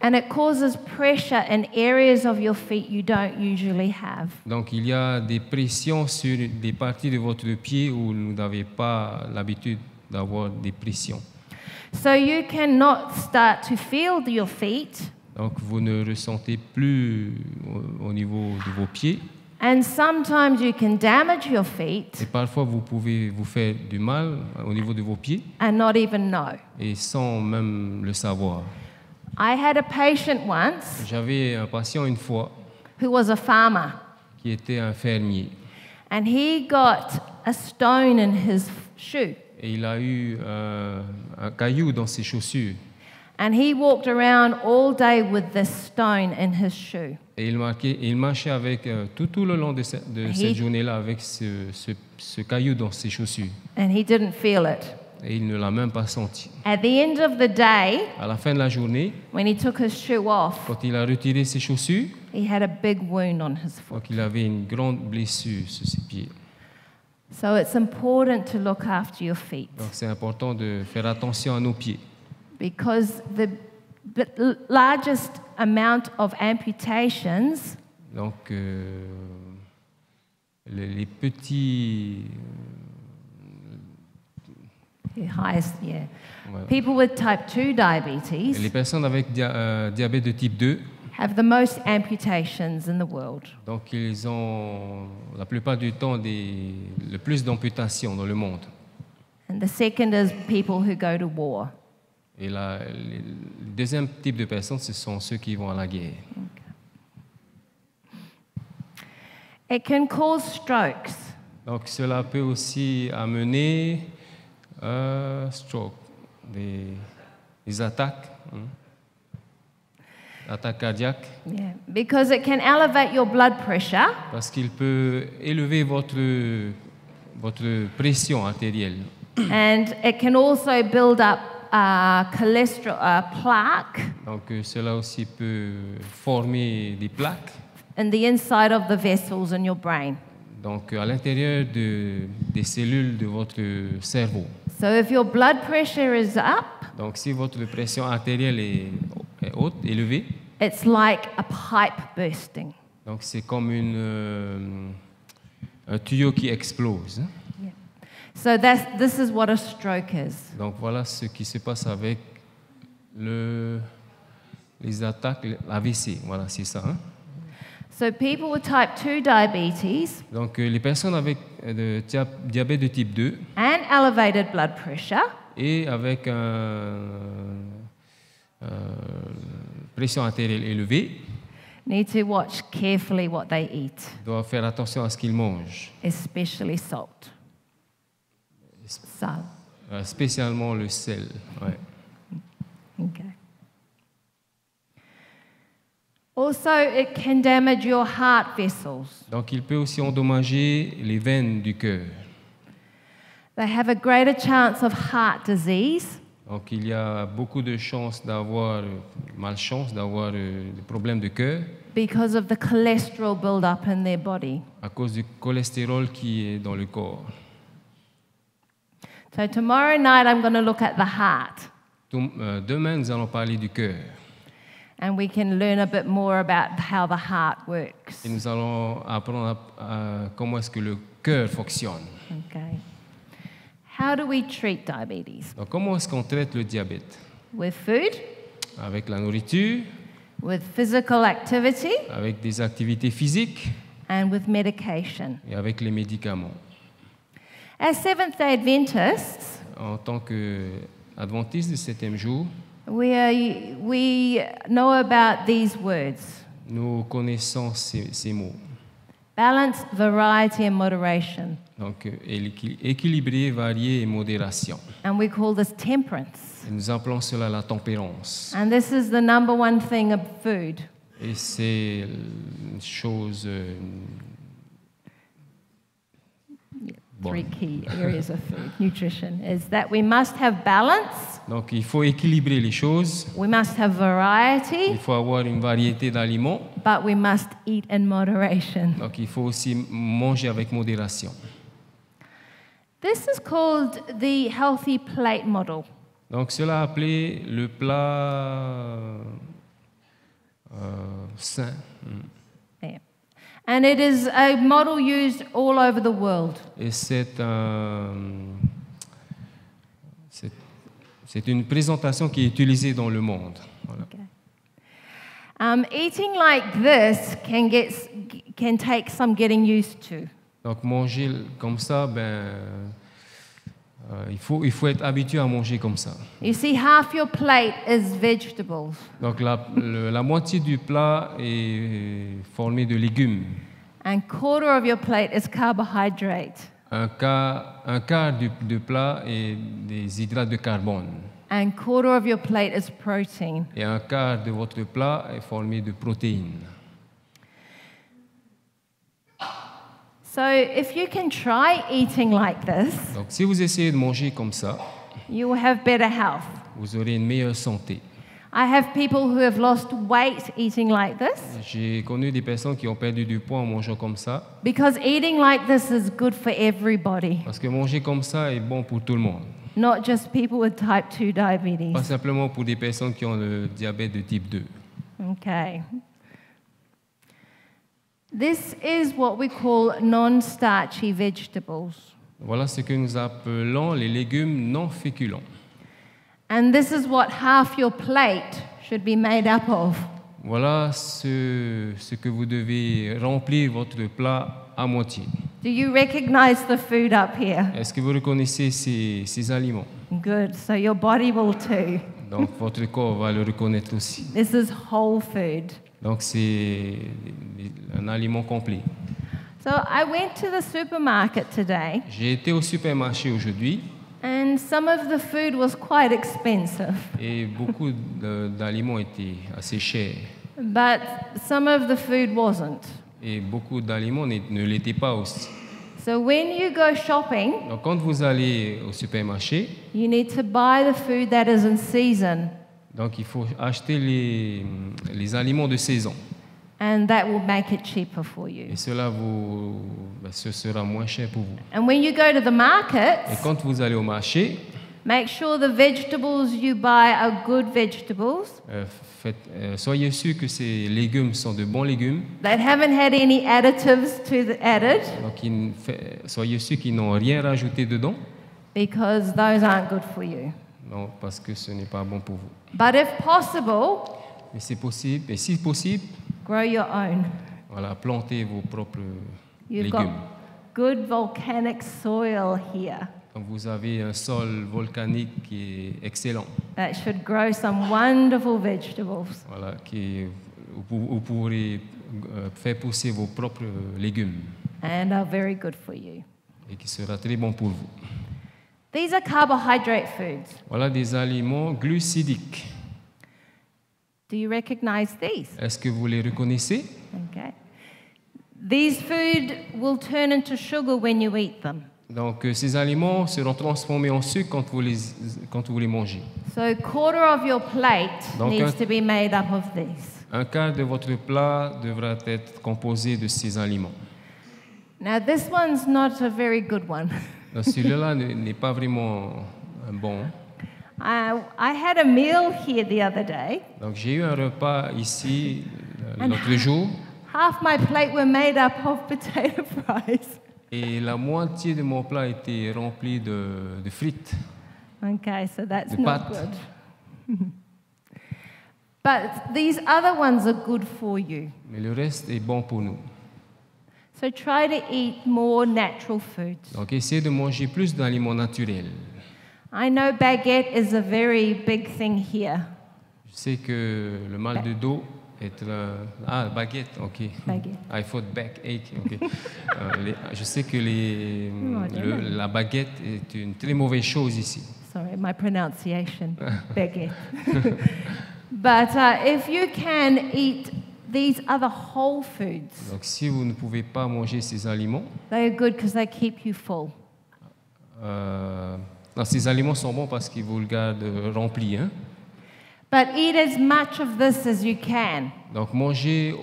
And it causes pressure in areas of your feet you don't usually have. Donc il y a des pressions sur des parties de votre pied où vous n'avez pas l'habitude d'avoir des pressions. So you cannot start to feel your feet, Donc vous ne ressentez plus au niveau de vos pieds. and sometimes you can damage your feet Et parfois vous pouvez vous faire du mal au niveau de vos pieds and not even know. et sans même le savoir. I had a patient once J'avais un patient une fois who was a farmer, qui était un fermier and he got a stone in his shoe. et il a eu un caillou dans ses chaussures. And he walked around all day with this stone in his shoe. Et il marchait avec tout le long de cette journée-là avec ce caillou dans ses chaussures. And he didn't feel it. Et il ne l'a même pas senti. At the end of the day, À la fin de la journée, when he took his shoe off, quand il a retiré ses chaussures, he had a big wound on his foot. donc il avait une grande blessure sur ses pieds. So it's important to look after your feet, Donc c'est important de faire attention à nos pieds. because the largest amount of amputations Donc les petits... yeah. voilà. People with type 2 Les diabetes personnes avec diabète de type 2, have the most amputations in the world. donc ils ont la plupart du temps le plus d'amputations dans le monde. And the second is people who go to war. Et le deuxième type de personnes, ce sont ceux qui vont à la guerre. It can cause strokes. Donc cela peut aussi amener stroke, des attaques, attaques cardiaques, Yeah, because it can elevate your blood pressure parce qu'il peut élever votre pression artérielle. and it can also build up cholesterol plaque Donc cela aussi peut former des plaques. in the inside of the vessels in your brain. Donc à l'intérieur des cellules de votre cerveau. So if your blood pressure is up, Donc si votre pression artérielle est haute, élevée, it's like a pipe bursting. donc c'est comme un tuyau qui explose. So this is what a stroke is. Donc voilà ce qui se passe avec les attaques, l'AVC. Voilà, c'est ça. Hein? So people with type 2 diabetes Donc les personnes avec diabète de type 2 and elevated blood pressure et avec pression artérielle élevée need to watch carefully what they eat, doivent faire attention à ce qu'ils mangent, especially salt. Salt. spécialement le sel. Ouais. Okay. Also, it can damage your heart vessels. Donc il peut aussi endommager les veines du cœur. They have a greater chance of heart disease Donc il y a beaucoup de chances d'avoir, malchance d'avoir des problèmes de cœur because of the cholesterol build-up in their body. à cause du cholestérol qui est dans le corps. So tomorrow night, I'm going to look at the heart, Demain, nous allons parler du cœur and we can learn a bit more about how the heart works. et nous allons apprendre comment est-ce que le cœur fonctionne. Okay. How do we treat diabetes? Donc comment est-ce qu'on traite le diabète? With food, Avec la nourriture, with physical activity, avec des activités physiques and with medication. et avec les médicaments. As Seventh-day Adventists, en tant qu'adventistes du septième jour, we know about these words: nous connaissons ces mots. balance, variety, and moderation. Donc, équilibré, varié et modération. And we call this temperance. Et nous appelons cela la tempérance. And this is the number one thing of food. Et c'est une chose Three key areas of food nutrition is that we must have balance, Donc, il faut équilibrer les choses. we must have variety, Il faut avoir une variété d'aliments. but we must eat in moderation. Donc, il faut aussi manger avec modération. This is called the healthy plate model. Donc, cela appelé le plat sain. Yeah. And it is a model used all over the world. Et c'est une présentation qui est utilisée dans le monde. Voilà. Okay. Eating like this can take some getting used to. Donc, manger comme ça, il faut être habitué à manger comme ça. You see, half your plate is vegetables, Donc, la moitié du plat est formée de légumes. and quarter of your plate is carbohydrate, Un quart du plat est des hydrates de carbone. and quarter of your plate is protein. Et un quart de votre plat est formé de protéines. So if you can try eating like this, Donc, si vous essayez de manger comme ça, you will have better health. vous aurez une meilleure santé. I have people who have lost weight eating like this J'ai connu des personnes qui ont perdu du poids en mangeant comme ça, because eating like this is good for everybody, parce que manger comme ça est bon pour tout le monde. not just people with type 2 diabetes. Pas simplement pour des personnes qui ont le diabète de type 2. Okay. This is what we call non-starchy vegetables. Voilà ce que nous appelons les légumes non féculents. And this is what half your plate should be made up of. Voilà ce que vous devez remplir votre plat à moitié. Do you recognize the food up here? Est-ce que vous reconnaissez ces aliments? Good. So your body will too. Donc votre corps va le reconnaître aussi. This is whole food. Donc c'est un aliment complet. So I went to the supermarket today, J'ai été au supermarché aujourd'hui and some of the food was quite expensive, et beaucoup d'aliments étaient assez chers. but some of the food wasn't. Et beaucoup d'aliments ne l'étaient pas aussi. So when you go shopping, Donc quand vous allez au supermarché, you need to buy the food that is in season, donc il faut acheter les aliments de saison. and that will make it cheaper for you. Et cela ce sera moins cher pour vous. And when you go to the Et market, quand vous allez au marché, make sure the vegetables you buy are good vegetables soyez sûr que ces légumes sont de bons légumes. that haven't had any additives added, Donc soyez sûr qu'ils n'ont rien rajouté dedans. because those aren't good for you. Non, parce que ce n'est pas bon pour vous. But if possible, Mais c'est possible, et si possible, grow your own. voilà, plantez vos propres You've got légumes. good volcanic soil here Donc vous avez un sol volcanique qui est excellent. that should grow some wonderful vegetables. Voilà, où vous pourrez faire pousser vos propres légumes And are very good for you. et qui sera très bon pour vous. These are carbohydrate foods. Voilà des aliments glucidiques. Do you recognize these? Est-ce que vous les reconnaissez? Okay. These food will turn into sugar when you eat them. Donc ces aliments seront transformés en sucre quand vous les mangez. So quarter of your plate Donc, needs to be made up of these. Un quart de votre plat devra être composé de ces aliments. Now this one's not a very good one. Donc, celui-là n'est pas vraiment bon. I had a meal here the other day. Donc j'ai eu un repas ici l'autre jour Half my plate were made up of potato fries. et la moitié de mon plat était rempli de frites. Okay, so that's De not pâtes. good. But these other ones are good for you. Mais le reste est bon pour nous. So try to eat more natural foods. Donc essayez de manger plus d'aliments naturels. I know baguette is a very big thing here. Je sais que le mal de dos est baguette, ok. Baguette. I thought backache, ok. Je sais que la baguette est une très mauvaise chose ici. Sorry, my pronunciation, baguette. But if you can eat these other whole foods, Donc si vous ne pouvez pas manger ces aliments, they are good because they keep you full. Ces aliments sont bons parce qu'ils vous le gardent rempli. Hein? But eat as much of this as you can, Donc mangez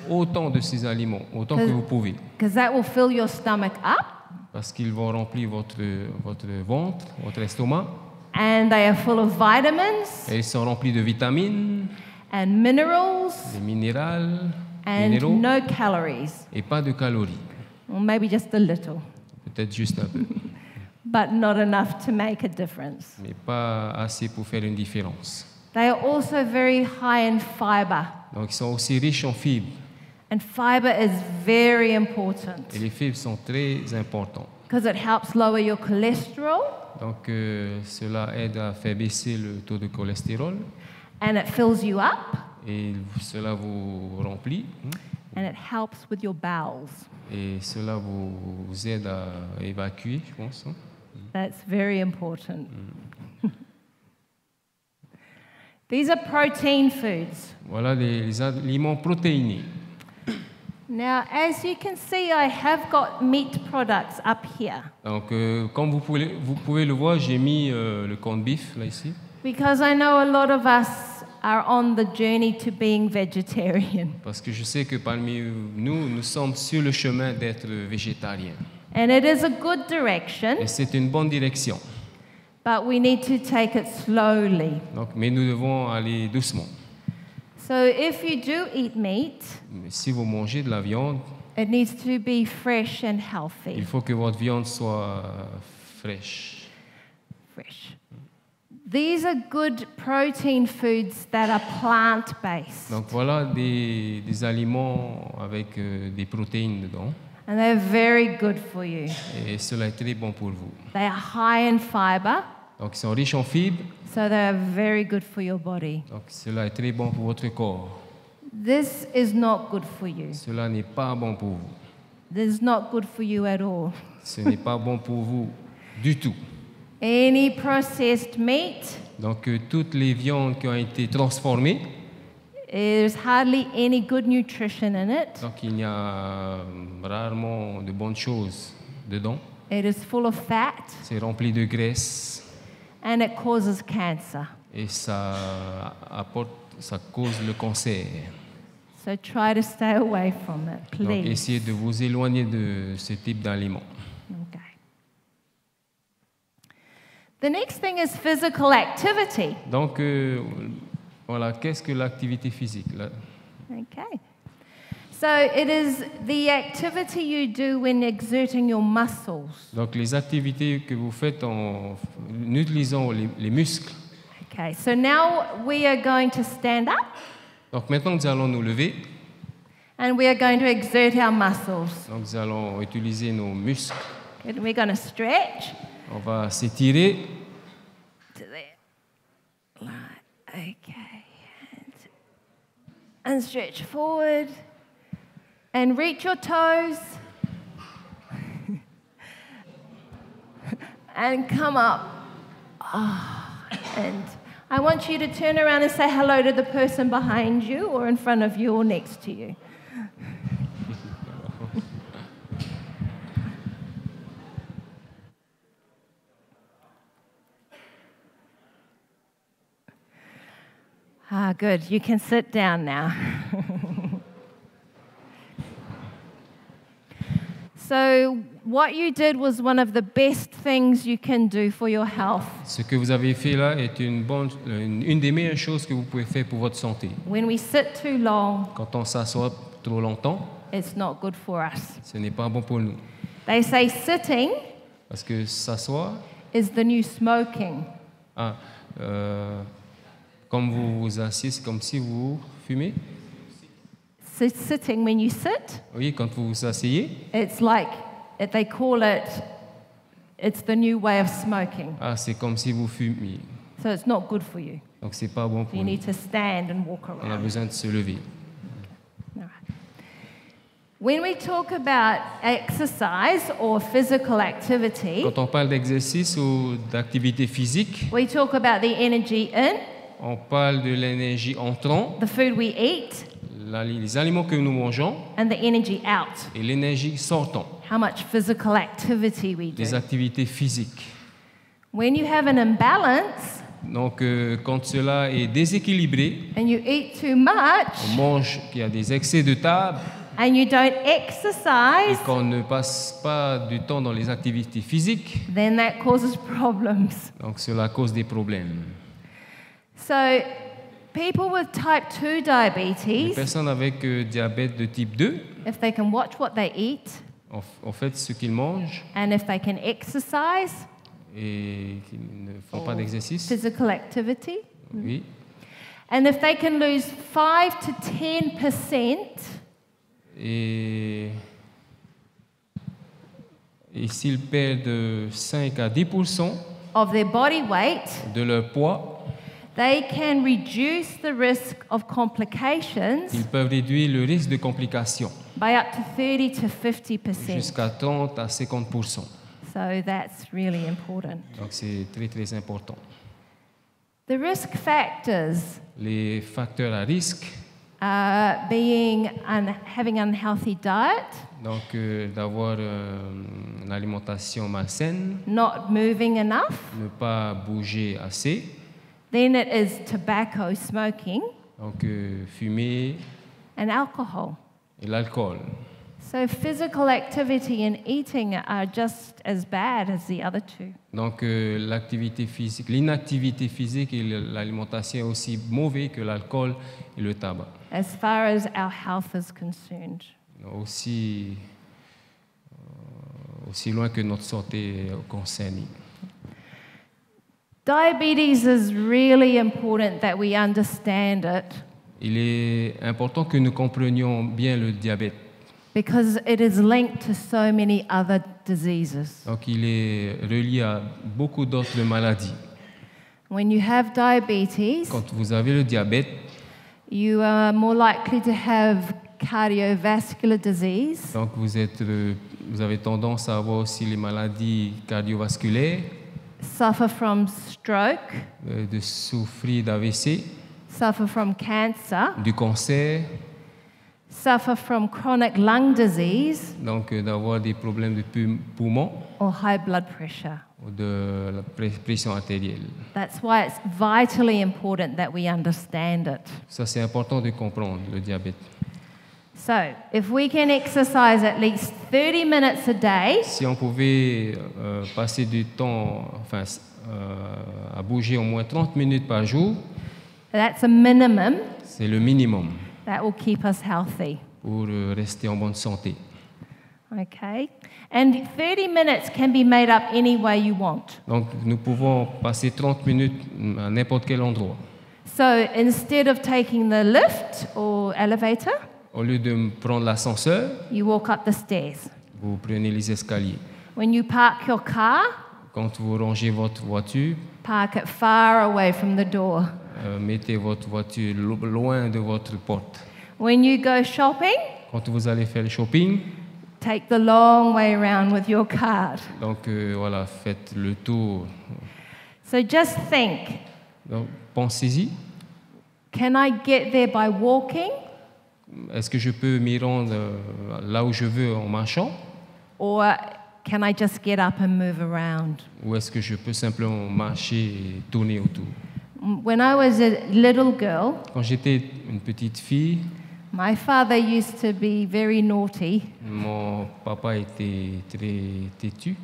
autant de ces aliments, autant que vous pouvez, because that will fill your stomach up, parce qu'ils vont remplir votre ventre, votre estomac, and they are full of vitamins et ils sont remplis de vitamines, and minerals de minéraux, and no calories, et pas de calories, or maybe just a little, peut-être juste un peu, but not enough to make a difference. mais pas assez pour faire une différence. They are also very high in fiber, Donc ils sont aussi riches en fibres, and fiber is very important et les fibres sont très importantes. because it helps lower your cholesterol Donc cela aide à faire baisser le taux de cholestérol, and it fills you up et cela vous remplit, and it helps with your bowels. et cela vous aide à évacuer, je pense. Hein. That's very important. These are protein foods. Voilà les aliments protéinés. Now, as you can see, I have got meat products up here Donc, comme vous pouvez le voir, j'ai mis le corned beef là ici, because I know a lot of us are on the journey to being vegetarian. parce que je sais que parmi nous sommes sur le chemin d'être végétariens. And it is a good direction, Et c'est une bonne direction. but we need to take it slowly. Donc, mais nous devons aller doucement. So if you do eat meat, Mais si vous mangez de la viande, it needs to be fresh and il healthy. faut que votre viande soit fraîche. Fresh. These are good protein foods that are plant-based, Donc voilà des aliments avec des protéines dedans, and they're very good for you. et cela est très bon pour vous. They are high in fiber, Donc ils sont riches en fibres, so they are very good for your body. donc cela est très bon pour votre corps. This is not good for you. Cela n'est pas bon pour vous. This is not good for you at all. Ce n'est pas bon pour vous du tout. Any processed meat, Donc toutes les viandes qui ont été transformées, there's hardly any good nutrition in it. donc il y a rarement de bonnes choses dedans. It is full of fat, C'est rempli de graisse and it causes cancer. et ça cause le cancer. So try to stay away from it, Donc please. essayez de vous éloigner de ce type d'aliments. Okay. The next thing is physical activity. Donc voilà, qu'est-ce que l'activité physique là? Okay. So it is the activity you do when exerting your muscles. Donc les activités que vous faites en utilisant les muscles. Okay, so now we are going to stand up Donc maintenant nous allons nous lever. and we are going to exert our muscles. Donc nous allons utiliser nos muscles. And we're going to stretch On va s'étirer. to there. Right, okay. And stretch forward and reach your toes and come up. And I want you to turn around and say hello to the person behind you or in front of you or next to you. Good. You can sit down now. So, what you did was one of the best things you can do for your health. Ce que vous avez fait là est une des meilleures choses que vous pouvez faire pour votre santé. When we sit too long, Quand on s'assoit trop longtemps, it's not good for us. ce n'est pas bon pour nous. They say sitting Parce que s'asseoir, is the new smoking. comme vous vous asseyez, c'est comme si vous fumez. So sitting, when you sit, Oui, quand vous vous asseyez, it's like they call it it's the new way of smoking. Ah, c'est comme si vous fumiez. So it's not good for you. Donc c'est pas bon You pour nous. need to stand and walk On a around. besoin de se lever. All right. When we talk about exercise or physical activity, Quand on parle d'exercice ou d'activité physique, we talk about the energy in, on parle de l'énergie entrant, the food we eat, les aliments que nous mangeons and the energy out. et l'énergie sortant, How much physical activity we do. les activités physiques. When you have an imbalance Donc quand cela est déséquilibré, and you eat too much on mange, qu'il y a des excès de table and you don't et exercise, qu'on ne passe pas du temps dans les activités physiques, then that causes problems. donc cela cause des problèmes. So, people with type 2 Les diabetes, personnes avec diabète de type 2, if they can watch what they eat en fait ce qu'ils mangent and if they can exercise, et qu'ils ne font pas d'exercice, physical activity, oui, and if they can lose 5 to 10% et s'ils perdent 5 à 10% of their body weight, de leur poids, they can reduce the risk of complications ils peuvent réduire le risque de complications by up to 30 to 50%. jusqu'à 30 à 50%. So that's really important. Donc c'est très très important. The risk factors Les facteurs à risque, are having unhealthy diet, donc d'avoir une alimentation malsaine, not moving enough. ne pas bouger assez, Then it is tobacco smoking donc fumer and alcohol. et l'alcool. So physical activity and eating are just as bad as the other two. Donc l'activité physique, l'inactivité physique et l'alimentation est aussi mauvais que l'alcool et le tabac. As far as our health is concerned. Aussi loin que notre santé est concernée. Diabetes is really important that we understand it Il est important que nous comprenions bien le diabète. because it is linked to so many other diseases. Donc il est relié à beaucoup d'autres maladies. When you have diabetes, Quand vous avez le diabète, you are more likely to have cardiovascular disease, donc vous avez tendance à avoir aussi les maladies cardiovasculaires, suffer from stroke, de souffrir d'AVC, suffer from cancer, du cancer, suffer from chronic lung disease, donc d'avoir des problèmes de poumons or high blood pressure. ou de la pression artérielle. That's why it's vitally important that we understand it. Ça, c'est important de comprendre le diabète. So, if we can exercise at least 30 minutes a day, Si on pouvait passer du temps, à bouger au moins 30 minutes par jour, that's a minimum c'est le minimum that will keep us healthy. pour rester en bonne santé. Okay? And 30 minutes can be made up any way you want. Donc, nous pouvons passer 30 minutes à n'importe quel endroit. So, instead of taking the lift or elevator, Au lieu de prendre l'ascenseur, you walk up the stairs. vous prenez les escaliers. When you park your car, Quand vous rangez votre voiture, park it far away from the door. mettez votre voiture loin de votre porte. When you go shopping, Quand vous allez faire le shopping, take the long way around with your card. donc voilà, faites le tour. So just think, Donc, pensez-y. can I get there by walking Est-ce que je peux m'y rendre là où je veux en marchant? or can I just get up and move around? Ou est-ce que je peux simplement marcher et tourner autour? When I was a little girl, Quand j'étais une petite fille, my father used to be very naughty mon papa était très têtu.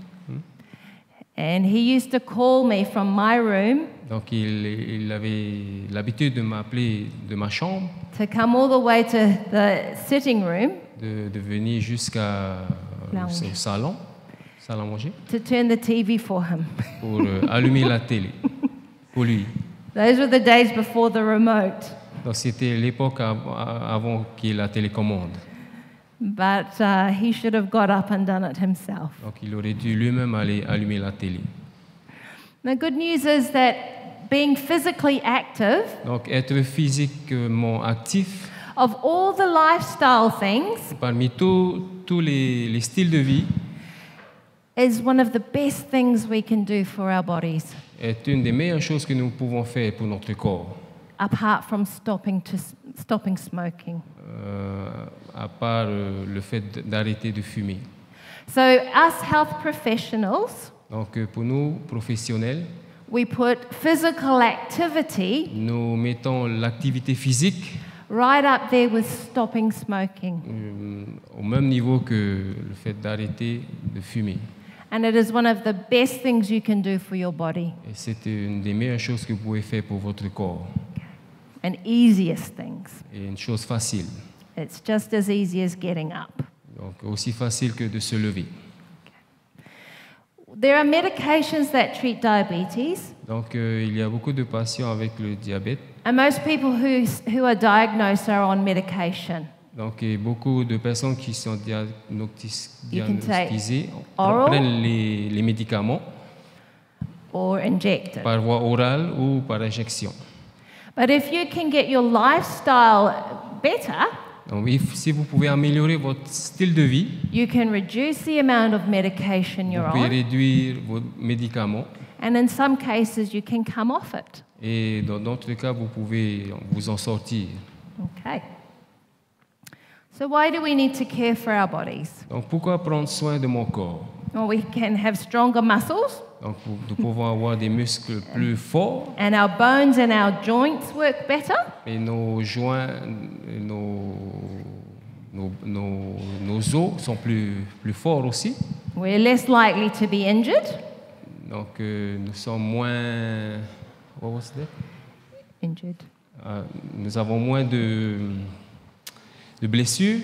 and he used to call me from my room Donc il avait l'habitude de m'appeler de ma chambre, to come all the way to the sitting room de venir jusqu'à Lounge. au salon à manger, to turn the TV for him. pour allumer la télé pour lui. Those were the days before the remote. Donc c'était l'époque avant qu'il y ait la télécommande. but he should have got up and done it himself. Donc il aurait dû lui-même aller allumer la télé. The good news is that being physically active, Donc être physiquement actif, of all the lifestyle things, parmi tous les styles de vie, is one of the best things we can do for our bodies, est une des meilleures choses que nous pouvons faire pour notre corps, apart from stopping smoking. à part le fait d'arrêter de fumer. So us health professionals, Donc pour nous, professionnels, we put physical activity nous mettons l'activité physique right up there with stopping smoking. au même niveau que le fait d'arrêter de fumer. And it is one of the best things you can do for your body, Et c'est une des meilleures choses que vous pouvez faire pour votre corps. and easiest things. Et une chose facile. It's just as easy as getting up. Donc aussi facile que de se lever. There are medications that treat diabetes, Donc il y a beaucoup de patients avec le diabète. and most people who are diagnosed are on medication. Donc il y a beaucoup de personnes qui sont You can take diagnostiquées, oral. prennent les médicaments Or injected. par voie orale ou par injection. But if you can get your lifestyle better, Donc si vous pouvez améliorer votre style de vie, you can reduce the amount of medication you're vous pouvez on, réduire vos médicaments and in some cases you can come off it. et dans d'autres cas, vous pouvez vous en sortir. Okay. So why do we need to care for our bodies? Donc pourquoi prendre soin de mon corps? Well, we can have stronger muscles, Donc nous pouvons avoir des muscles plus forts and our bones and our joints work better. et nos joints, nos os sont plus forts aussi. We're less likely to be injured. Donc nous sommes moins... What was that? Injured. Nous avons moins de blessures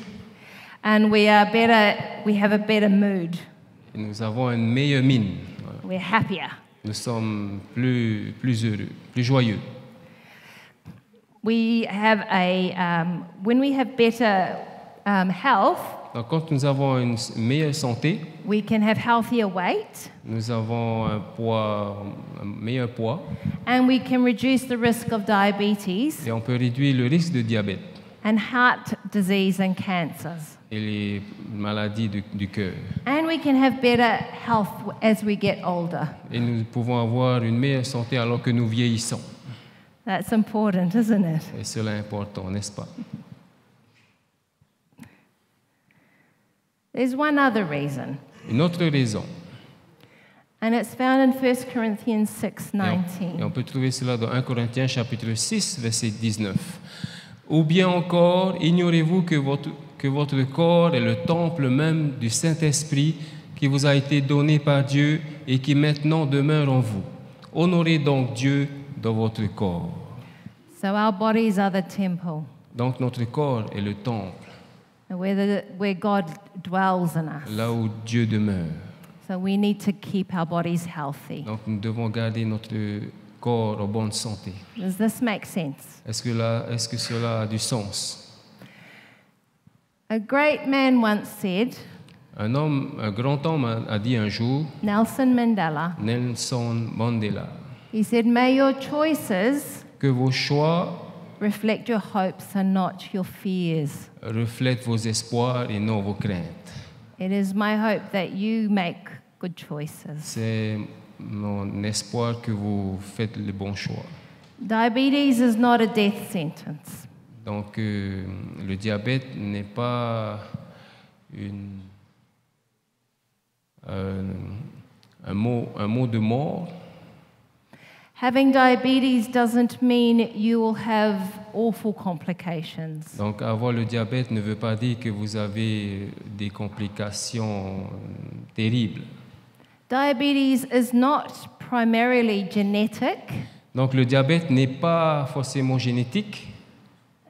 And we have a better mood. et nous avons une meilleure mine. Voilà. We're happier. Nous sommes plus heureux, plus joyeux. We have when we have better health, Donc quand nous avons une meilleure santé, we can have healthier weight, nous avons un meilleur poids and we can reduce the risk of diabetes et on peut réduire le risque de diabète and heart disease and cancers. et les maladies du cœur. And we can have better health as we get older. Et nous pouvons avoir une meilleure santé alors que nous vieillissons. That's important, isn't it? Et cela est important, n'est-ce pas? There's one other reason, Une autre raison, and it's found in 1 Corinthians et 6:19. on peut trouver cela dans 1 Corinthiens chapitre 6, verset 19. Ou bien encore, ignorez-vous que votre corps est le temple même du Saint-Esprit qui vous a été donné par Dieu et qui maintenant demeure en vous. Honorez donc Dieu dans votre corps. So our bodies are the temple, Donc notre corps est le temple, where God dwells in us. là où Dieu demeure. So we need to keep our bodies healthy. Donc nous devons garder notre corps en bonne santé. Does this make sense? Est-ce que cela a du sens? A great man once said, Un grand homme a dit un jour, Nelson Mandela, Nelson Mandela, he said, "May your choices que vos choix reflect your hopes and not your fears." reflètent vos espoirs et non vos craintes. It is my hope that you make good choices. C'est mon espoir que vous faites les bons choix. Diabetes is not a death sentence. Donc le diabète n'est pas un mot de mort. Having diabetes doesn't mean you will have awful complications. Donc avoir le diabète ne veut pas dire que vous avez des complications terribles. Diabetes is not primarily genetic, Donc le diabète n'est pas forcément génétique.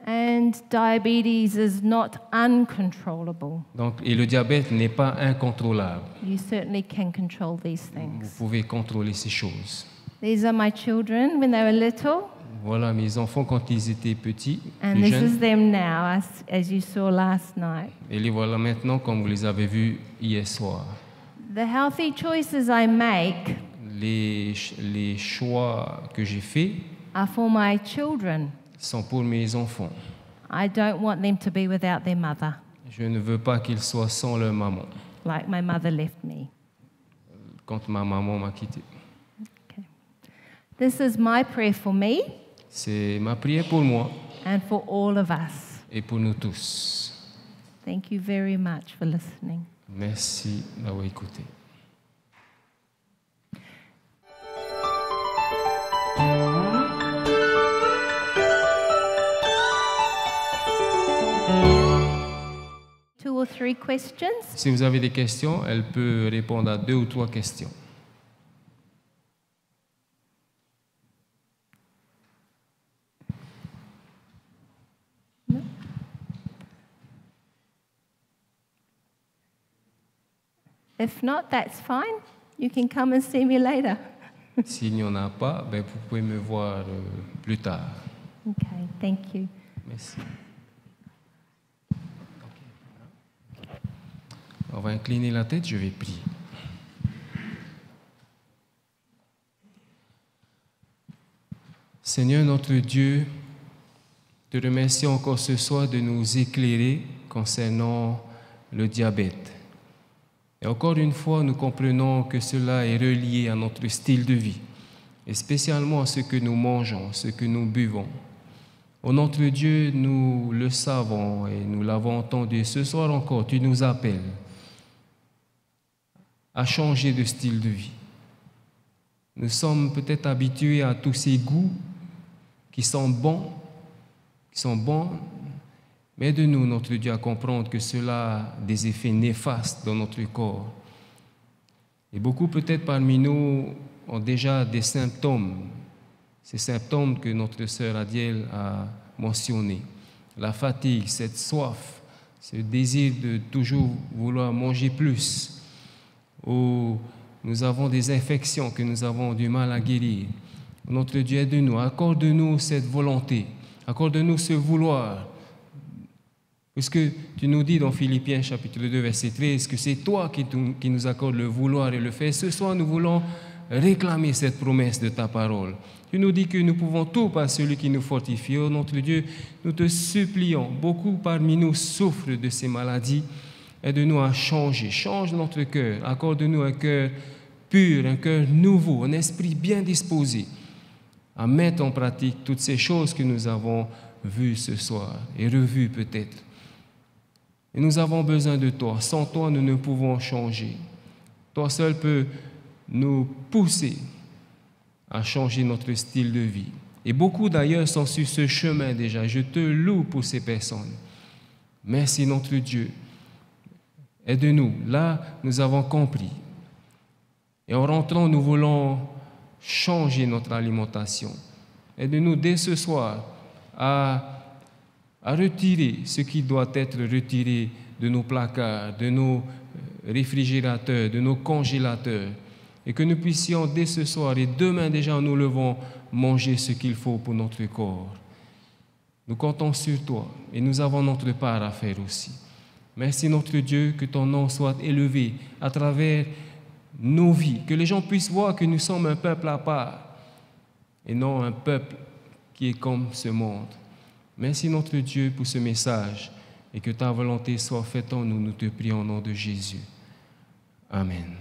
and diabetes is not uncontrollable. Donc, et le diabète n'est pas incontrôlable. You certainly can control these Vous things. pouvez contrôler ces choses. These are my children when they were little. Voilà mes enfants quand ils étaient petits, And plus this jeunes. is them now, as you saw last night. Et les voilà maintenant comme vous les avez vus hier soir. The healthy choices I make Les choix que j'ai faits are for my children. sont pour mes enfants. I don't want them to be without their mother, Je ne veux pas qu'ils soient sans leur maman, like my mother left me. quand ma maman m'a quitté. Okay. This is my prayer for me C'est ma prière pour moi and for all of us. et pour nous tous. Thank you very much for listening. Merci d'avoir écouté. Two or three questions. Si vous avez des questions, elle peut répondre à 2 ou 3 questions. If not, that's fine. You can come and see me later. S'il n'y en a pas, ben vous pouvez me voir plus tard. Okay, thank you. Merci. On va incliner la tête, je vais prier. Seigneur notre Dieu, te remercions encore ce soir de nous éclairer concernant le diabète. Et encore une fois, nous comprenons que cela est relié à notre style de vie, et spécialement à ce que nous mangeons, ce que nous buvons. Ô notre Dieu, nous le savons et nous l'avons entendu. Ce soir encore, tu nous appelles à changer de style de vie. Nous sommes peut-être habitués à tous ces goûts qui sont bons, mais de nous, notre Dieu, à comprendre que cela a des effets néfastes dans notre corps. Et beaucoup peut-être parmi nous ont déjà des symptômes, ces symptômes que notre sœur Adiel a mentionnés. La fatigue, cette soif, ce désir de toujours vouloir manger plus, ou nous avons des infections que nous avons du mal à guérir. Notre Dieu, aide-nous, accorde-nous cette volonté, accorde-nous ce vouloir. Puisque tu nous dis dans Philippiens chapitre 2, verset 13, que c'est toi qui nous accordes le vouloir et le faire. Ce soir, nous voulons réclamer cette promesse de ta parole. Tu nous dis que nous pouvons tout par celui qui nous fortifie. Oh notre Dieu, nous te supplions, beaucoup parmi nous souffrent de ces maladies. Aide-nous à changer, change notre cœur, accorde-nous un cœur pur, un cœur nouveau, un esprit bien disposé à mettre en pratique toutes ces choses que nous avons vues ce soir et revues peut-être. Et nous avons besoin de toi. Sans toi, nous ne pouvons changer. Toi seul peux nous pousser à changer notre style de vie. Et beaucoup d'ailleurs sont sur ce chemin déjà. Je te loue pour ces personnes. Merci notre Dieu. Aide-nous. Là, nous avons compris. Et en rentrant, nous voulons changer notre alimentation. Aide-nous dès ce soir à retirer ce qui doit être retiré de nos placards, de nos réfrigérateurs, de nos congélateurs, et que nous puissions dès ce soir et demain déjà en nous levant manger ce qu'il faut pour notre corps. Nous comptons sur toi et nous avons notre part à faire aussi. Merci notre Dieu, que ton nom soit élevé à travers nos vies, que les gens puissent voir que nous sommes un peuple à part et non un peuple qui est comme ce monde. Merci notre Dieu pour ce message et que ta volonté soit faite en nous. Nous te prions au nom de Jésus. Amen.